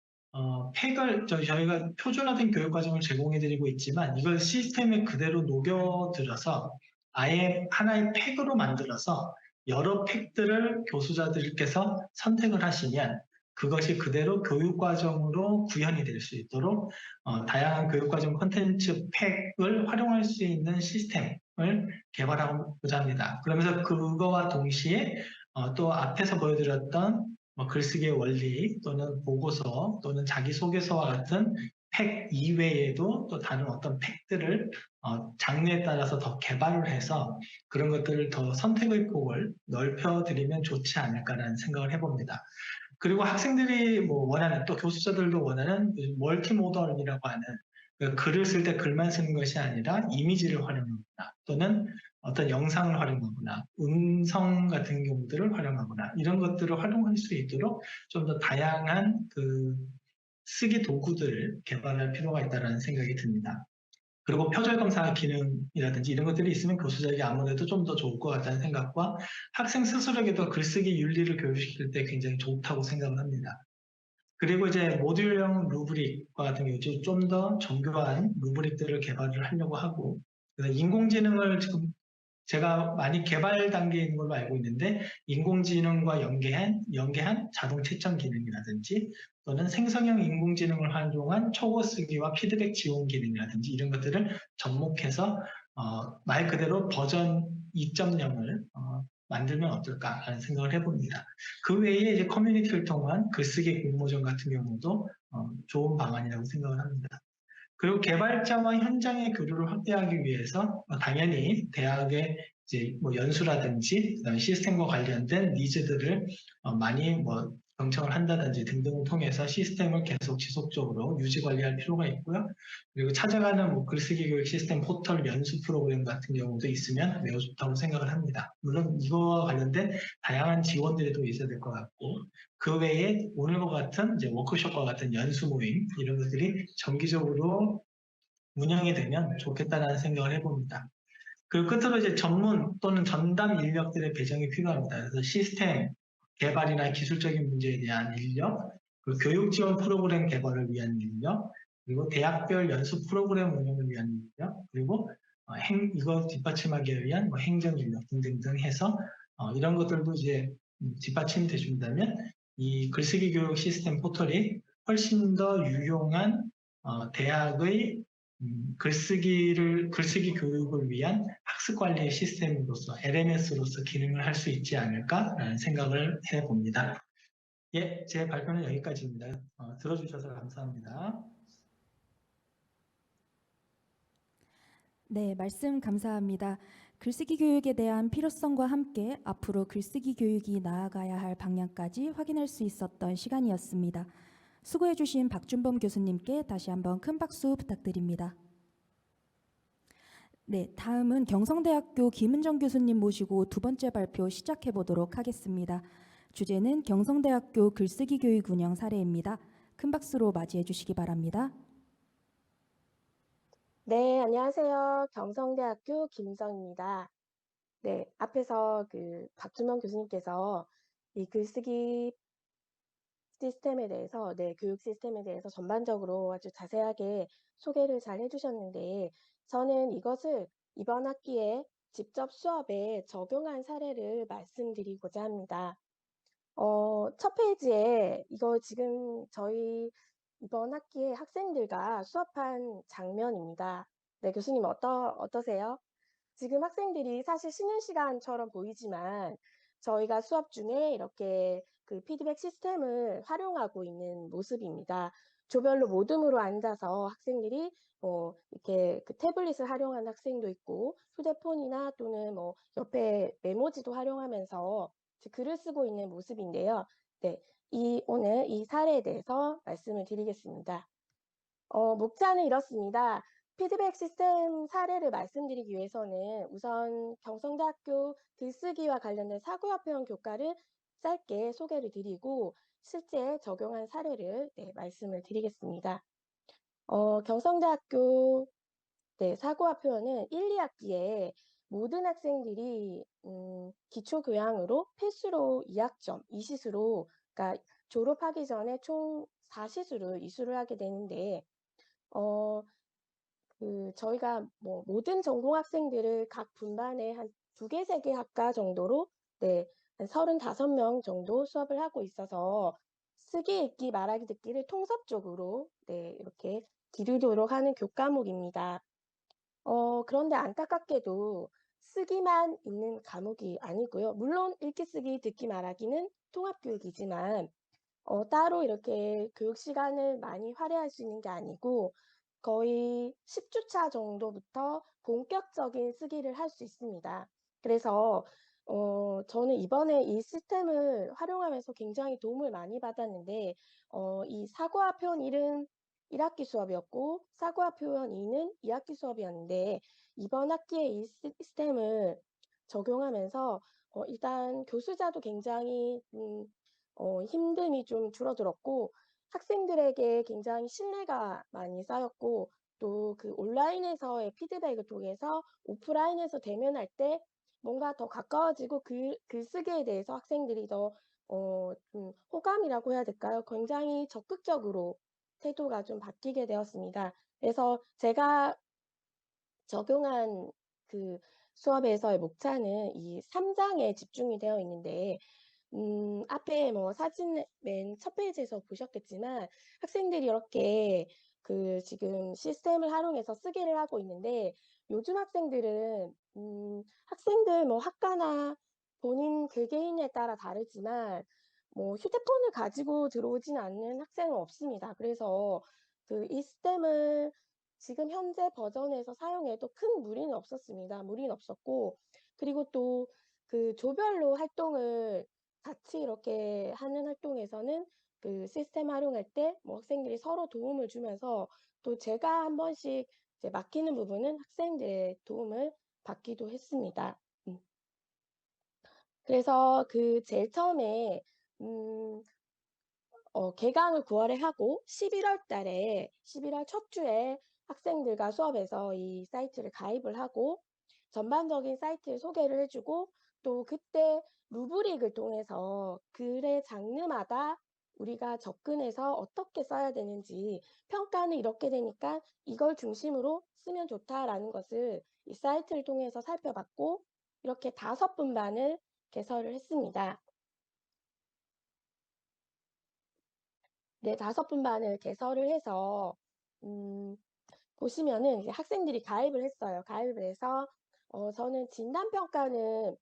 C: 저희가 표준화된 교육 과정을 제공해드리고 있지만 이걸 시스템에 그대로 녹여들어서 아예 하나의 팩으로 만들어서 여러 팩들을 교수자들께서 선택을 하시면 그것이 그대로 교육 과정으로 구현이 될 수 있도록 다양한 교육 과정 콘텐츠 팩을 활용할 수 있는 시스템을 개발하고자 합니다. 그러면서 그거와 동시에 또 앞에서 보여드렸던 글쓰기의 원리 또는 보고서 또는 자기소개서와 같은 팩 이외에도 또 다른 어떤 팩들을 장르에 따라서 더 개발을 해서 그런 것들을 더 선택의 폭을 넓혀드리면 좋지 않을까라는 생각을 해봅니다. 그리고 학생들이 원하는 또 교수자들도 원하는 멀티모던이라고 하는 글을 쓸 때 글만 쓰는 것이 아니라 이미지를 활용하거나 또는 어떤 영상을 활용하거나 음성 같은 경우들을 활용하거나 이런 것들을 활용할 수 있도록 좀 더 다양한 쓰기 도구들을 개발할 필요가 있다는 생각이 듭니다. 그리고 표절 검사 기능이라든지 이런 것들이 있으면 교수자에게 아무래도 좀 더 좋을 것 같다는 생각과 학생 스스로에게도 글쓰기 윤리를 교육시킬 때 굉장히 좋다고 생각을 합니다. 그리고 이제 모듈형 루브릭과 같은 경우 좀 더 정교한 루브릭들을 개발을 하려고 하고 그래서 인공지능을 지금 제가 많이 개발 단계에 있는 걸로 알고 있는데 인공지능과 연계한 자동 채점 기능이라든지 또는 생성형 인공지능을 활용한 초고 쓰기와 피드백 지원 기능이라든지 이런 것들을 접목해서 말 그대로 버전 2.0을 만들면 어떨까 하는 생각을 해봅니다. 그 외에 이제 커뮤니티를 통한 글쓰기 공모전 같은 경우도 좋은 방안이라고 생각을 합니다. 그리고 개발자와 현장의 교류를 확대하기 위해서 당연히 대학의 이제 뭐 연수라든지 그다음에 시스템과 관련된 니즈들을 많이 뭐 경청을 한다든지 등등을 통해서 시스템을 계속 지속적으로 유지 관리할 필요가 있고요. 그리고 찾아가는 뭐 글쓰기 교육 시스템 포털 연수 프로그램 같은 경우도 있으면 매우 좋다고 생각을 합니다. 물론 이거와 관련된 다양한 지원들이 또 있어야 될 것 같고, 그 외에 오늘과 같은 이제 워크숍과 같은 연수 모임 이런 것들이 정기적으로 운영이 되면 좋겠다는 생각을 해봅니다. 그리고 끝으로 이제 전문 또는 전담 인력들의 배정이 필요합니다. 그래서 시스템 개발이나 기술적인 문제에 대한 인력, 그리고 교육 지원 프로그램 개발을 위한 인력, 그리고 대학별 연수 프로그램 운영을 위한 인력, 그리고 이거 뒷받침하기 위한 뭐 행정 인력 등등등 해서 이런 것들도 이제 뒷받침돼 준다면 이 글쓰기 교육 시스템 포털이 훨씬 더 유용한 대학의 글쓰기 교육을 위한 학습 관리 시스템으로서 LMS로서 기능을 할 수 있지 않을까라는 생각을 해봅니다. 예, 제 발표는 여기까지입니다. 들어주셔서 감사합니다.
A: 네, 말씀 감사합니다. 글쓰기 교육에 대한 필요성과 함께 앞으로 글쓰기 교육이 나아가야 할 방향까지 확인할 수 있었던 시간이었습니다. 수고해주신 박준범 교수님께 다시 한번 큰 박수 부탁드립니다. 네, 다음은 경성대학교 김은정 교수님 모시고 두 번째 발표 시작해 보도록 하겠습니다. 주제는 경성대학교 글쓰기 교육 운영 사례입니다. 큰 박수로 맞이해 주시기 바랍니다.
D: 네, 안녕하세요. 경성대학교 김정입니다. 네, 앞에서 박준원 교수님께서 이 글쓰기 시스템에 대해서, 교육 시스템에 대해서 전반적으로 아주 자세하게 소개를 잘 해주셨는데, 저는 이것을 이번 학기에 직접 수업에 적용한 사례를 말씀드리고자 합니다. 첫 페이지에 이거 지금 저희 이번 학기에 학생들과 수업한 장면입니다. 네, 교수님 어떠세요? 지금 학생들이 사실 쉬는 시간처럼 보이지만 저희가 수업 중에 이렇게 그 피드백 시스템을 활용하고 있는 모습입니다. 조별로 모둠으로 앉아서 학생들이 이렇게 그 태블릿을 활용하는 학생도 있고 휴대폰이나 또는 뭐 옆에 메모지도 활용하면서 글을 쓰고 있는 모습인데요. 네, 오늘 이 사례에 대해서 말씀을 드리겠습니다. 목차는 이렇습니다. 피드백 시스템 사례를 말씀드리기 위해서는 우선 경성대학교 글쓰기와 관련된 사고화폐형 교과를 짧게 소개를 드리고 실제 적용한 사례를 말씀을 드리겠습니다. 경성대학교 사고화표현은 1, 2학기에 모든 학생들이 기초교양으로 필수로 2학점, 2시수로 그러니까 졸업하기 전에 총 4시수를 이수를 하게 되는데 저희가 뭐 모든 전공 학생들을 각 분반에 한 2개, 3개 학과 정도로 한 35명 정도 수업을 하고 있어서 쓰기, 읽기, 말하기, 듣기를 통섭적으로 이렇게 기르도록 하는 교과목입니다. 그런데 안타깝게도 쓰기만 있는 과목이 아니고요. 물론 읽기, 쓰기, 듣기, 말하기는 통합교육이지만 따로 이렇게 교육 시간을 많이 할애할 수 있는 게 아니고 거의 10주차 정도부터 본격적인 쓰기를 할 수 있습니다. 그래서 저는 이번에 이 시스템을 활용하면서 굉장히 도움을 많이 받았는데 이 사고와 표현 1은 1학기 수업이었고 사고와 표현 2는 2학기 수업이었는데 이번 학기에 이 시스템을 적용하면서 일단 교수자도 굉장히 힘듦이 좀 줄어들었고 학생들에게 굉장히 신뢰가 많이 쌓였고 또 그 온라인에서의 피드백을 통해서 오프라인에서 대면할 때 뭔가 더 가까워지고 글쓰기에 대해서 학생들이 더 좀 호감이라고 해야 될까요? 굉장히 적극적으로 태도가 좀 바뀌게 되었습니다. 그래서 제가 적용한 그 수업에서의 목차는 이 3장에 집중이 되어 있는데 앞에 뭐 사진 맨 첫 페이지에서 보셨겠지만 학생들이 이렇게 지금 시스템을 활용해서 쓰기를 하고 있는데 요즘 학생들은 학생들 뭐 학과나 본인 개개인에 따라 다르지만 뭐 휴대폰을 가지고 들어오지는 않는 학생은 없습니다. 그래서 이 시스템을 지금 현재 버전에서 사용해도 큰 무리는 없었습니다. 무리는 없었고 그리고 또 그 조별로 활동을 같이 이렇게 하는 활동에서는 그 시스템 활용할 때 뭐 학생들이 서로 도움을 주면서 또 제가 한 번씩 이제 맡기는 부분은 학생들의 도움을 받기도 했습니다. 그래서 그 제일 처음에 음 개강을 9 월에 하고 11월 달에 11월 첫 주에 학생들과 수업에서 이 사이트를 가입을 하고 전반적인 사이트를 소개를 해 주고 또 그때 루브릭을 통해서 글의 장르마다 우리가 접근해서 어떻게 써야 되는지 평가는 이렇게 되니까 이걸 중심으로 쓰면 좋다라는 것을 이 사이트를 통해서 살펴봤고 이렇게 5분반을 개설을 했습니다. 네, 5분반을 개설을 해서 보시면은 이제 학생들이 가입을 했어요. 가입을 해서 저는 진단 평가는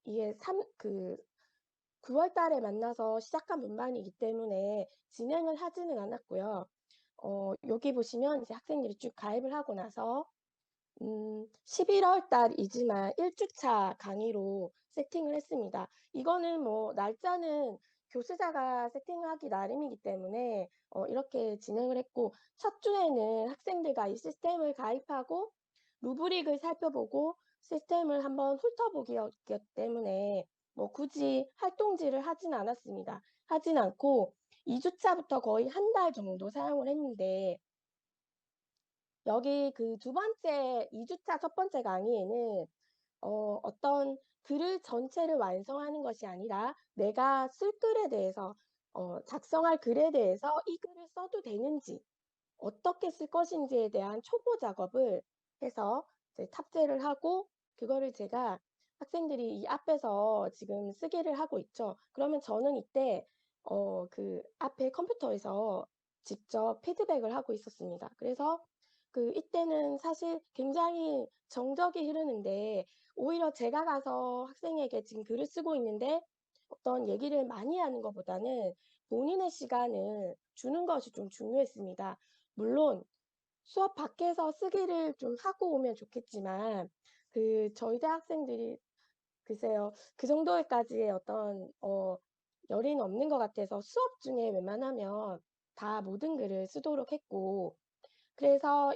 D: 이게 9월 달에 만나서 시작한 분반이기 때문에 진행을 하지는 않았고요. 여기 보시면 이제 학생들이 쭉 가입을 하고 나서 11월 달이지만 1 주차 강의로 세팅을 했습니다. 이거는 뭐 날짜는 교수자가 세팅하기 나름이기 때문에 이렇게 진행을 했고 첫 주에는 학생들과 이 시스템을 가입하고 루브릭을 살펴보고 시스템을 한번 훑어보기였기 때문에 뭐 굳이 활동지를 하진 않았습니다. 하진 않고 2 주차부터 거의 한 달 정도 사용을 했는데 여기 그 두 번째 2 주차 첫 번째 강의에는 어떤 글을 전체를 완성하는 것이 아니라 내가 쓸 글에 대해서 작성할 글에 대해서 이 글을 써도 되는지 어떻게 쓸 것인지에 대한 초보 작업을 해서 이제 탑재를 하고 그거를 제가 학생들이 이 앞에서 지금 쓰기를 하고 있죠. 그러면 저는 이때 그 앞에 컴퓨터에서 직접 피드백을 하고 있었습니다. 그래서 이때는 사실 굉장히 정적이 흐르는데 오히려 제가 가서 학생에게 지금 글을 쓰고 있는데 어떤 얘기를 많이 하는 것보다는 본인의 시간을 주는 것이 좀 중요했습니다. 물론 수업 밖에서 쓰기를 좀 하고 오면 좋겠지만 저희 대학생들이 글쎄요. 그 정도까지의 어떤 열의는 없는 것 같아서 수업 중에 웬만하면 다 모든 글을 쓰도록 했고 그래서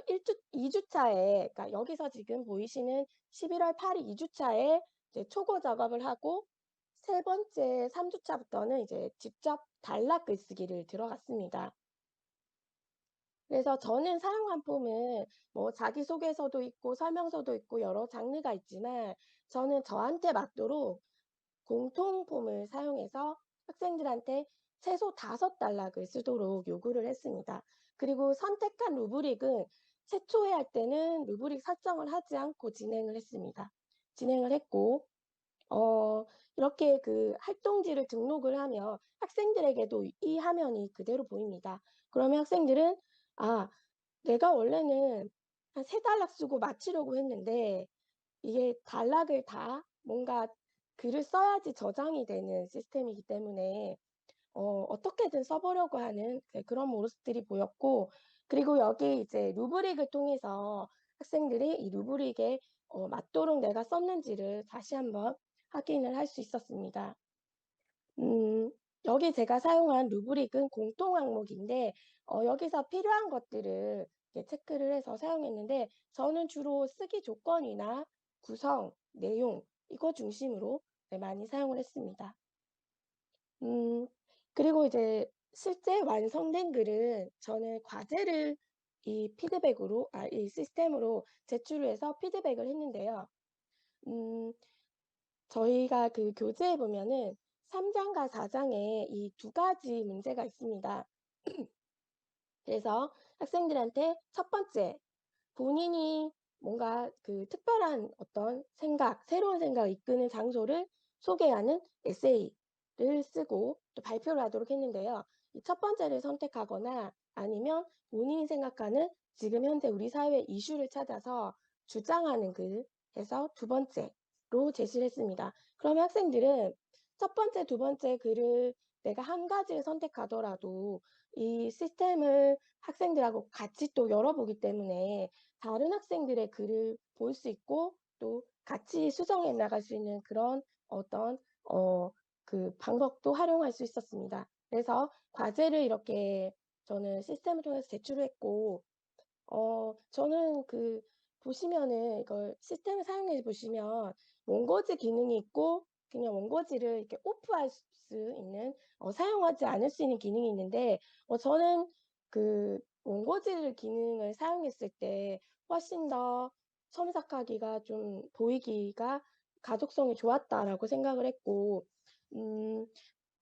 D: 2 주차에 그러니까 여기서 지금 보이시는 11월 8일 2 주차에 이제 초고 작업을 하고 세 번째 3 주차부터는 이제 직접 단락 글쓰기를 들어갔습니다. 그래서 저는 사용한 폼은 뭐 자기소개서도 있고 설명서도 있고 여러 장르가 있지만 저는 저한테 맞도록 공통 폼을 사용해서 학생들한테 최소 5단락을 쓰도록 요구를 했습니다. 그리고 선택한 루브릭은 최초에 할 때는 루브릭 설정을 하지 않고 진행을 했습니다. 진행을 했고 어 이렇게 그 활동지를 등록을 하면 학생들에게도 이 화면이 그대로 보입니다. 그러면 학생들은 '아 내가 원래는 한 3단락 쓰고 마치려고 했는데 이게 단락을 다 뭔가 글을 써야지 저장이 되는 시스템이기 때문에 어떻게든 써 보려고 하는 그런 모습들이 보였고 그리고 여기 이제 루브릭을 통해서 학생들이 이 루브릭에 맞도록 내가 썼는지를 다시 한번 확인을 할 수 있었습니다. 음 여기 제가 사용한 루브릭은 공통 항목인데 여기서 필요한 것들을 이렇게 체크를 해서 사용했는데 저는 주로 쓰기 조건이나 구성, 내용 이거 중심으로 네 많이 사용을 했습니다. 음 그리고 이제 실제 완성된 글은 저는 과제를 이 시스템으로 제출을 해서 피드백을 했는데요. 음 저희가 그 교재에 보면은 3 장과 4 장에 이 두 가지 문제가 있습니다. 그래서 학생들한테 첫 번째 본인이 뭔가 특별한 어떤 생각, 새로운 생각을 이끄는 장소를 소개하는 에세이를 쓰고 또 발표를 하도록 했는데요. 이 첫 번째를 선택하거나 아니면 본인이 생각하는 지금 현재 우리 사회의 이슈를 찾아서 주장하는 글 해서 두 번째로 제시를 했습니다. 그러면 학생들은 첫 번째, 두 번째 글을 내가 한 가지를 선택하더라도 이 시스템을 학생들하고 같이 또 열어보기 때문에 다른 학생들의 글을 볼 수 있고 또 같이 수정해 나갈 수 있는 그런 어떤 그 방법도 활용할 수 있었습니다. 그래서 과제를 이렇게 저는 시스템을 통해서 제출을 했고 저는 보시면은 이걸 시스템을 사용해 보시면 원고지 기능이 있고 그냥 원고지를 이렇게 오프할 수 있는 사용하지 않을 수 있는 기능이 있는데 저는 그 원고지를 기능을 사용했을 때 훨씬 더 첨삭하기가 좀 보이기가 가독성이 좋았다라고 생각을 했고 음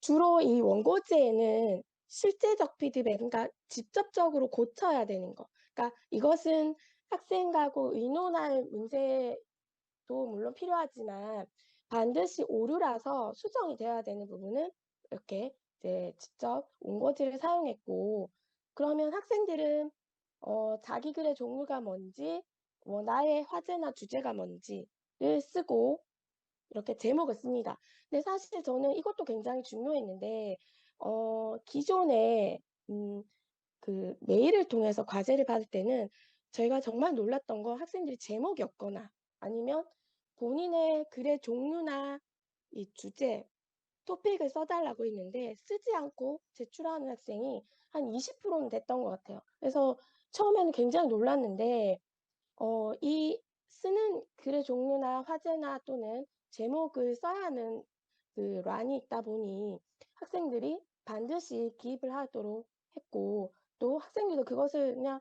D: 주로 이 원고지에는 실제적 피드백 그러니까 직접적으로 고쳐야 되는 거 그러니까 이것은 학생하고 의논할 문제도 물론 필요하지만 반드시 오류라서 수정이 돼야 되는 부분은 이렇게 이제 직접 원고지를 사용했고 그러면 학생들은 자기 글의 종류가 뭔지 나의 화제나 주제가 뭔지를 쓰고 이렇게 제목을 씁니다. 근데 사실 저는 이것도 굉장히 중요했는데 기존에 음 메일을 통해서 과제를 받을 때는 제가 정말 놀랐던 건 학생들이 제목이 없거나 아니면 본인의 글의 종류나 이 주제, 토픽을 써 달라고 했는데 쓰지 않고 제출하는 학생이 한 20%는 됐던 것 같아요. 그래서 처음에는 굉장히 놀랐는데 이 쓰는 글의 종류나 화제나 또는 제목을 써야 하는 란이 있다 보니 학생들이 반드시 기입을 하도록 했고 또 학생들도 그것을 그냥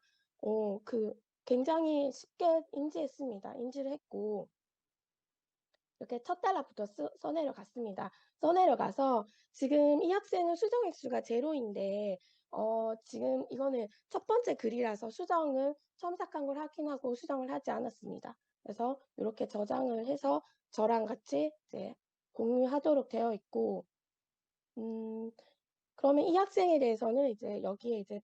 D: 굉장히 쉽게 인지했습니다. 인지를 했고 이렇게 첫 달락부터 써내려갔습니다. 써내려가서 지금 이 학생은 수정 액수가 제로인데 지금 이거는 첫 번째 글이라서 수정을 첨삭한 걸 확인하고 수정을 하지 않았습니다. 그래서 이렇게 저장을 해서 저랑 같이 이제 공유하도록 되어 있고 음 그러면 이 학생에 대해서는 이제 여기에 이제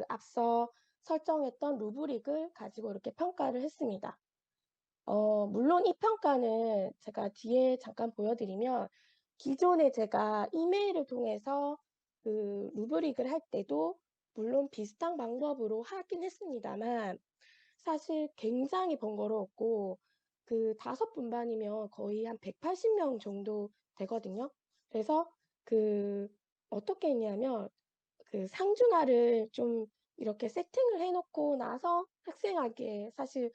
D: 앞서 설정했던 루브릭을 가지고 이렇게 평가를 했습니다. 물론 이 평가는 제가 뒤에 잠깐 보여드리면 기존에 제가 이메일을 통해서 루브릭을 할 때도 물론 비슷한 방법으로 하긴 했습니다만 사실 굉장히 번거로웠고 다섯 분반이면 거의 한 180명 정도 되거든요. 그래서 그 어떻게 했냐면 상중하를 좀 이렇게 세팅을 해 놓고 나서 학생에게 사실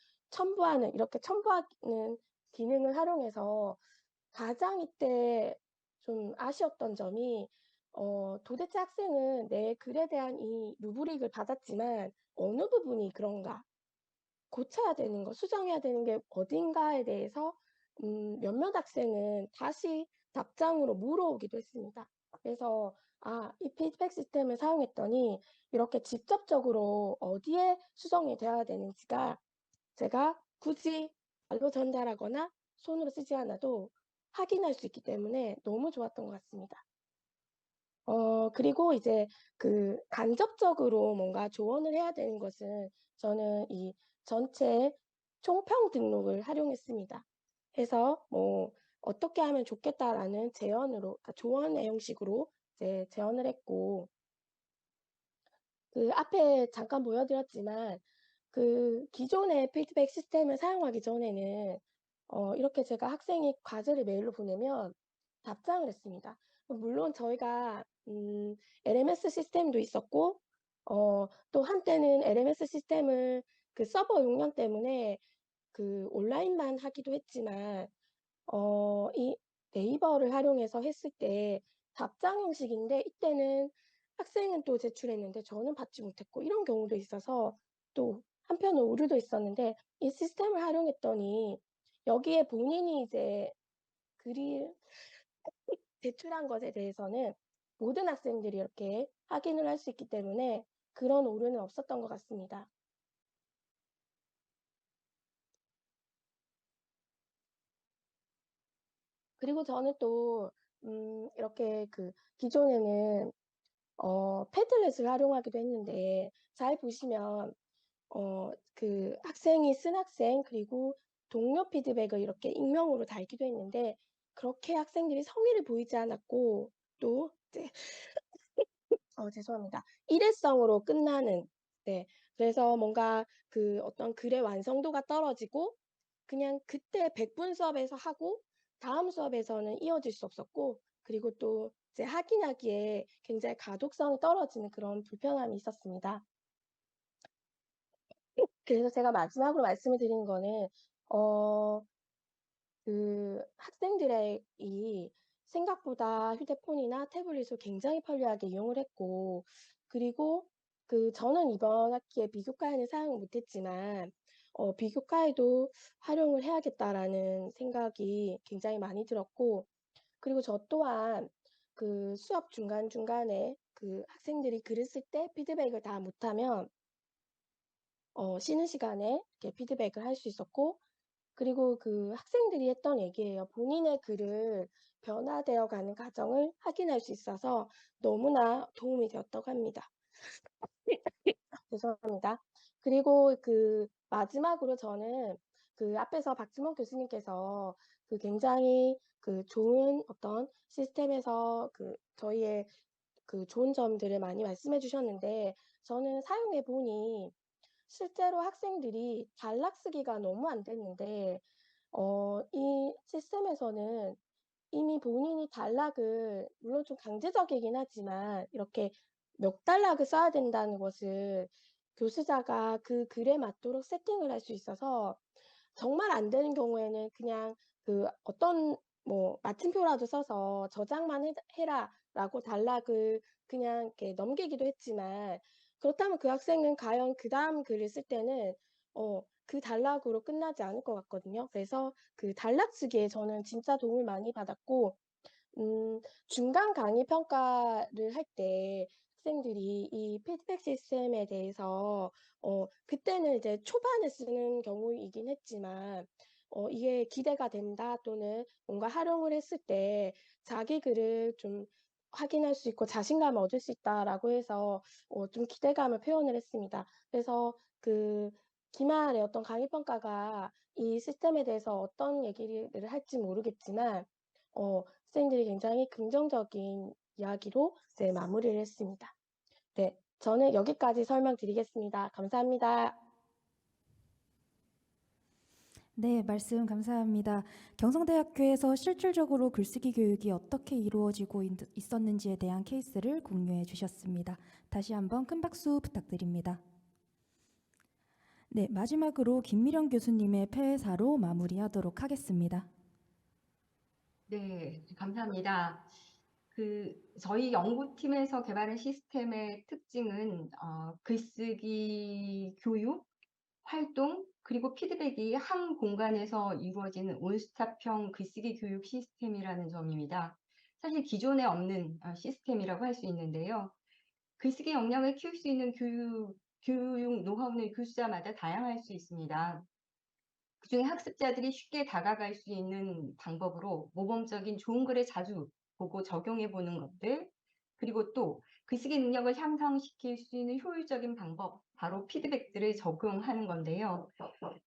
D: 이렇게 첨부하는 기능을 활용해서 가장 이때 좀 아쉬웠던 점이 도대체 학생은 내 글에 대한 이 루브릭을 받았지만 어느 부분이 그런가? 고쳐야 되는 거, 수정해야 되는 게 어딘가에 대해서 몇몇 학생은 다시 답장으로 물어오기도 했습니다. 그래서 이 피드백 시스템을 사용했더니 이렇게 직접적으로 어디에 수정이 돼야 되는지가 제가 굳이 말로 전달하거나 손으로 쓰지 않아도 확인할 수 있기 때문에 너무 좋았던 것 같습니다. 그리고 이제 간접적으로 뭔가 조언을 해야 되는 것은 저는 이 전체 총평 등록을 활용했습니다. 해서 뭐 "어떻게 하면 좋겠다."라는 제언으로 그러니까 조언의 형식으로 이제 제언을 했고 앞에 잠깐 보여드렸지만 기존의 피드백 시스템을 사용하기 전에는 이렇게 제가 학생이 과제를 메일로 보내면 답장을 했습니다. 물론 저희가 LMS 시스템도 있었고 또 한때는 LMS 시스템을 서버 용량 때문에 온라인만 하기도 했지만 이 네이버를 활용해서 했을 때 답장 형식인데 이때는 학생은 또 제출했는데 저는 받지 못했고 이런 경우도 있어서 또 한편 오류도 있었는데 이 시스템을 활용했더니 여기에 본인이 이제 글을 제출한 것에 대해서는 모든 학생들이 이렇게 확인을 할 수 있기 때문에 그런 오류는 없었던 것 같습니다. 그리고 저는 또 이렇게 기존에는 패들렛을 활용하기도 했는데 잘 보시면 학생이 쓴 학생 그리고 동료 피드백을 이렇게 익명으로 달기도 했는데 그렇게 학생들이 성의를 보이지 않았고 또 이제 죄송합니다. 일회성으로 끝나는 네. 그래서 뭔가 어떤 글의 완성도가 떨어지고 그냥 그때 100분 수업에서 하고 다음 수업에서는 이어질 수 없었고, 그리고 또 이제 확인하기에 굉장히 가독성이 떨어지는 그런 불편함이 있었습니다. 그래서 제가 마지막으로 말씀을 드리는 거는 어 학생들의 이 생각보다 휴대폰이나 태블릿을 굉장히 편리하게 이용을 했고, 그리고 저는 이번 학기에 비교과에는 사용을 못 했지만 비교과에도 활용을 해야겠다라는 생각이 굉장히 많이 들었고, 그리고 저 또한 수업 중간중간에 학생들이 글을 쓸 때 피드백을 다 못하면 쉬는 시간에 이렇게 피드백을 할 수 있었고, 그리고 학생들이 했던 얘기예요. 본인의 글을 변화되어 가는 과정을 확인할 수 있어서 너무나 도움이 되었다고 합니다. 죄송합니다. 그리고 마지막으로 저는 앞에서 박주먹 교수님께서 굉장히 좋은 어떤 시스템에서 저희의 좋은 점들을 많이 말씀해 주셨는데, 저는 사용해 보니 실제로 학생들이 단락쓰기가 너무 안 됐는데 이 시스템에서는 이미 본인이 단락을 물론 좀 강제적이긴 하지만 이렇게 몇 단락을 써야 된다는 것을 교수자가 그 글에 맞도록 세팅을 할 수 있어서, 정말 안 되는 경우에는 그냥 어떤 뭐 마침표라도 써서 "저장만 해라."라고 단락을 그냥 이렇게 넘기기도 했지만, 그렇다면 그 학생은 과연 그다음 글을 쓸 때는 그 단락으로 끝나지 않을 것 같거든요. 그래서 단락 쓰기에 저는 진짜 도움을 많이 받았고, 중간 강의 평가를 할 때 학생들이 이 피드백 시스템에 대해서 그때는 이제 초반에 쓰는 경우이긴 했지만 이게 기대가 된다 또는 뭔가 활용을 했을 때 자기 글을 좀 확인할 수 있고 자신감을 얻을 수 있다라고 해서 좀 기대감을 표현을 했습니다. 그래서 기말에 어떤 강의 평가가 이 시스템에 대해서 어떤 얘기를 할지 모르겠지만 학생들이 굉장히 긍정적인 이야기로 네, 마무리를 했습니다. 네, 저는 여기까지 설명드리겠습니다. 감사합니다.
A: 네, 말씀 감사합니다. 경성대학교에서 실질적으로 글쓰기 교육이 어떻게 이루어지고 있었는지에 대한 케이스를 공유해 주셨습니다. 다시 한번 큰 박수 부탁드립니다. 네, 마지막으로 김미령 교수님의 폐사로 마무리하도록 하겠습니다.
B: 네, 감사합니다. 저희 연구팀에서 개발한 시스템의 특징은 글쓰기 교육, 활동, 그리고 피드백이 한 공간에서 이루어지는 원스톱형 글쓰기 교육 시스템이라는 점입니다. 사실 기존에 없는 시스템이라고 할 수 있는데요. 글쓰기 역량을 키울 수 있는 교육 노하우는 교수자마다 다양할 수 있습니다. 그중에 학습자들이 쉽게 다가갈 수 있는 방법으로 모범적인 좋은 글을 자주 보고 적용해 보는 것들, 그리고 또 글쓰기 능력을 향상시킬 수 있는 효율적인 방법, 바로 피드백들을 적용하는 건데요.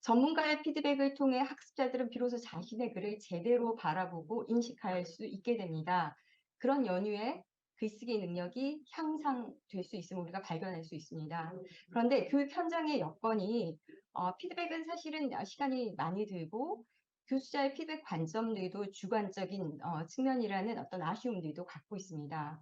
B: 전문가의 피드백을 통해 학습자들은 비로소 자신의 글을 제대로 바라보고 인식할 수 있게 됩니다. 그런 연유에 글쓰기 능력이 향상될 수 있음을 우리가 발견할 수 있습니다. 그런데 교육 현장의 여건이 피드백은 사실은 시간이 많이 들고 교수자의 피드백 관점들도 주관적인 측면이라는 어떤 아쉬움들도 갖고 있습니다.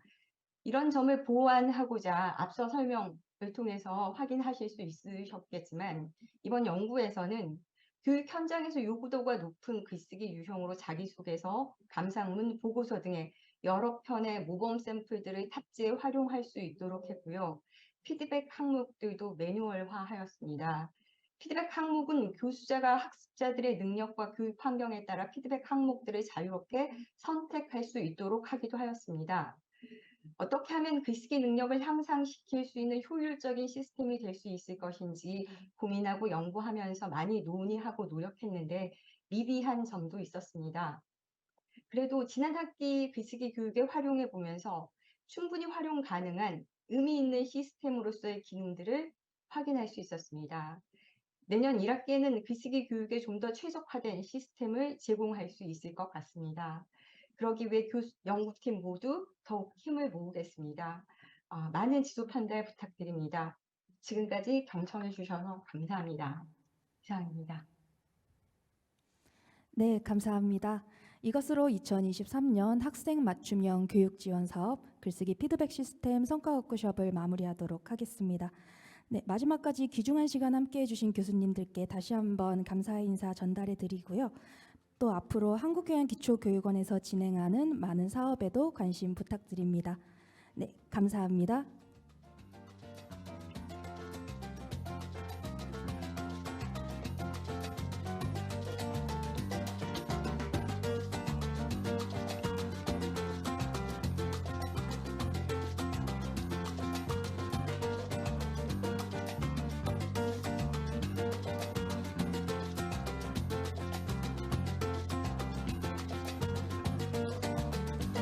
B: 이런 점을 보완하고자 앞서 설명을 통해서 확인하실 수 있으셨겠지만, 이번 연구에서는 교육 현장에서 요구도가 높은 글쓰기 유형으로 자기소개서, 감상문, 보고서 등의 여러 편의 모범 샘플들을 탑재해 활용할 수 있도록 했고요. 피드백 항목들도 매뉴얼화하였습니다. 피드백 항목은 교수자가 학습자들의 능력과 교육 환경에 따라 피드백 항목들을 자유롭게 선택할 수 있도록 하기도 하였습니다. 어떻게 하면 글쓰기 능력을 향상시킬 수 있는 효율적인 시스템이 될 수 있을 것인지 고민하고 연구하면서 많이 논의하고 노력했는데 미비한 점도 있었습니다. 그래도 지난 학기 글쓰기 교육에 활용해 보면서 충분히 활용 가능한 의미 있는 시스템으로서의 기능들을 확인할 수 있었습니다. 내년 1학기에는 글쓰기 교육에 좀 더 최적화된 시스템을 제공할 수 있을 것 같습니다. 그러기 위해 연구팀 모두 더욱 힘을 모으겠습니다. 많은 지도 편달 부탁드립니다. 지금까지 경청해 주셔서 감사합니다. 이상입니다.
A: 네, 감사합니다. 이것으로 2023년 학생 맞춤형 교육 지원 사업 글쓰기 피드백 시스템 성과 워크숍을 마무리하도록 하겠습니다. 네, 마지막까지 귀중한 시간 함께해 주신 교수님들께 다시 한번 감사의 인사 전달해 드리고요. 또 앞으로 한국교양기초교육원에서 진행하는 많은 사업에도 관심 부탁드립니다. 네, 감사합니다.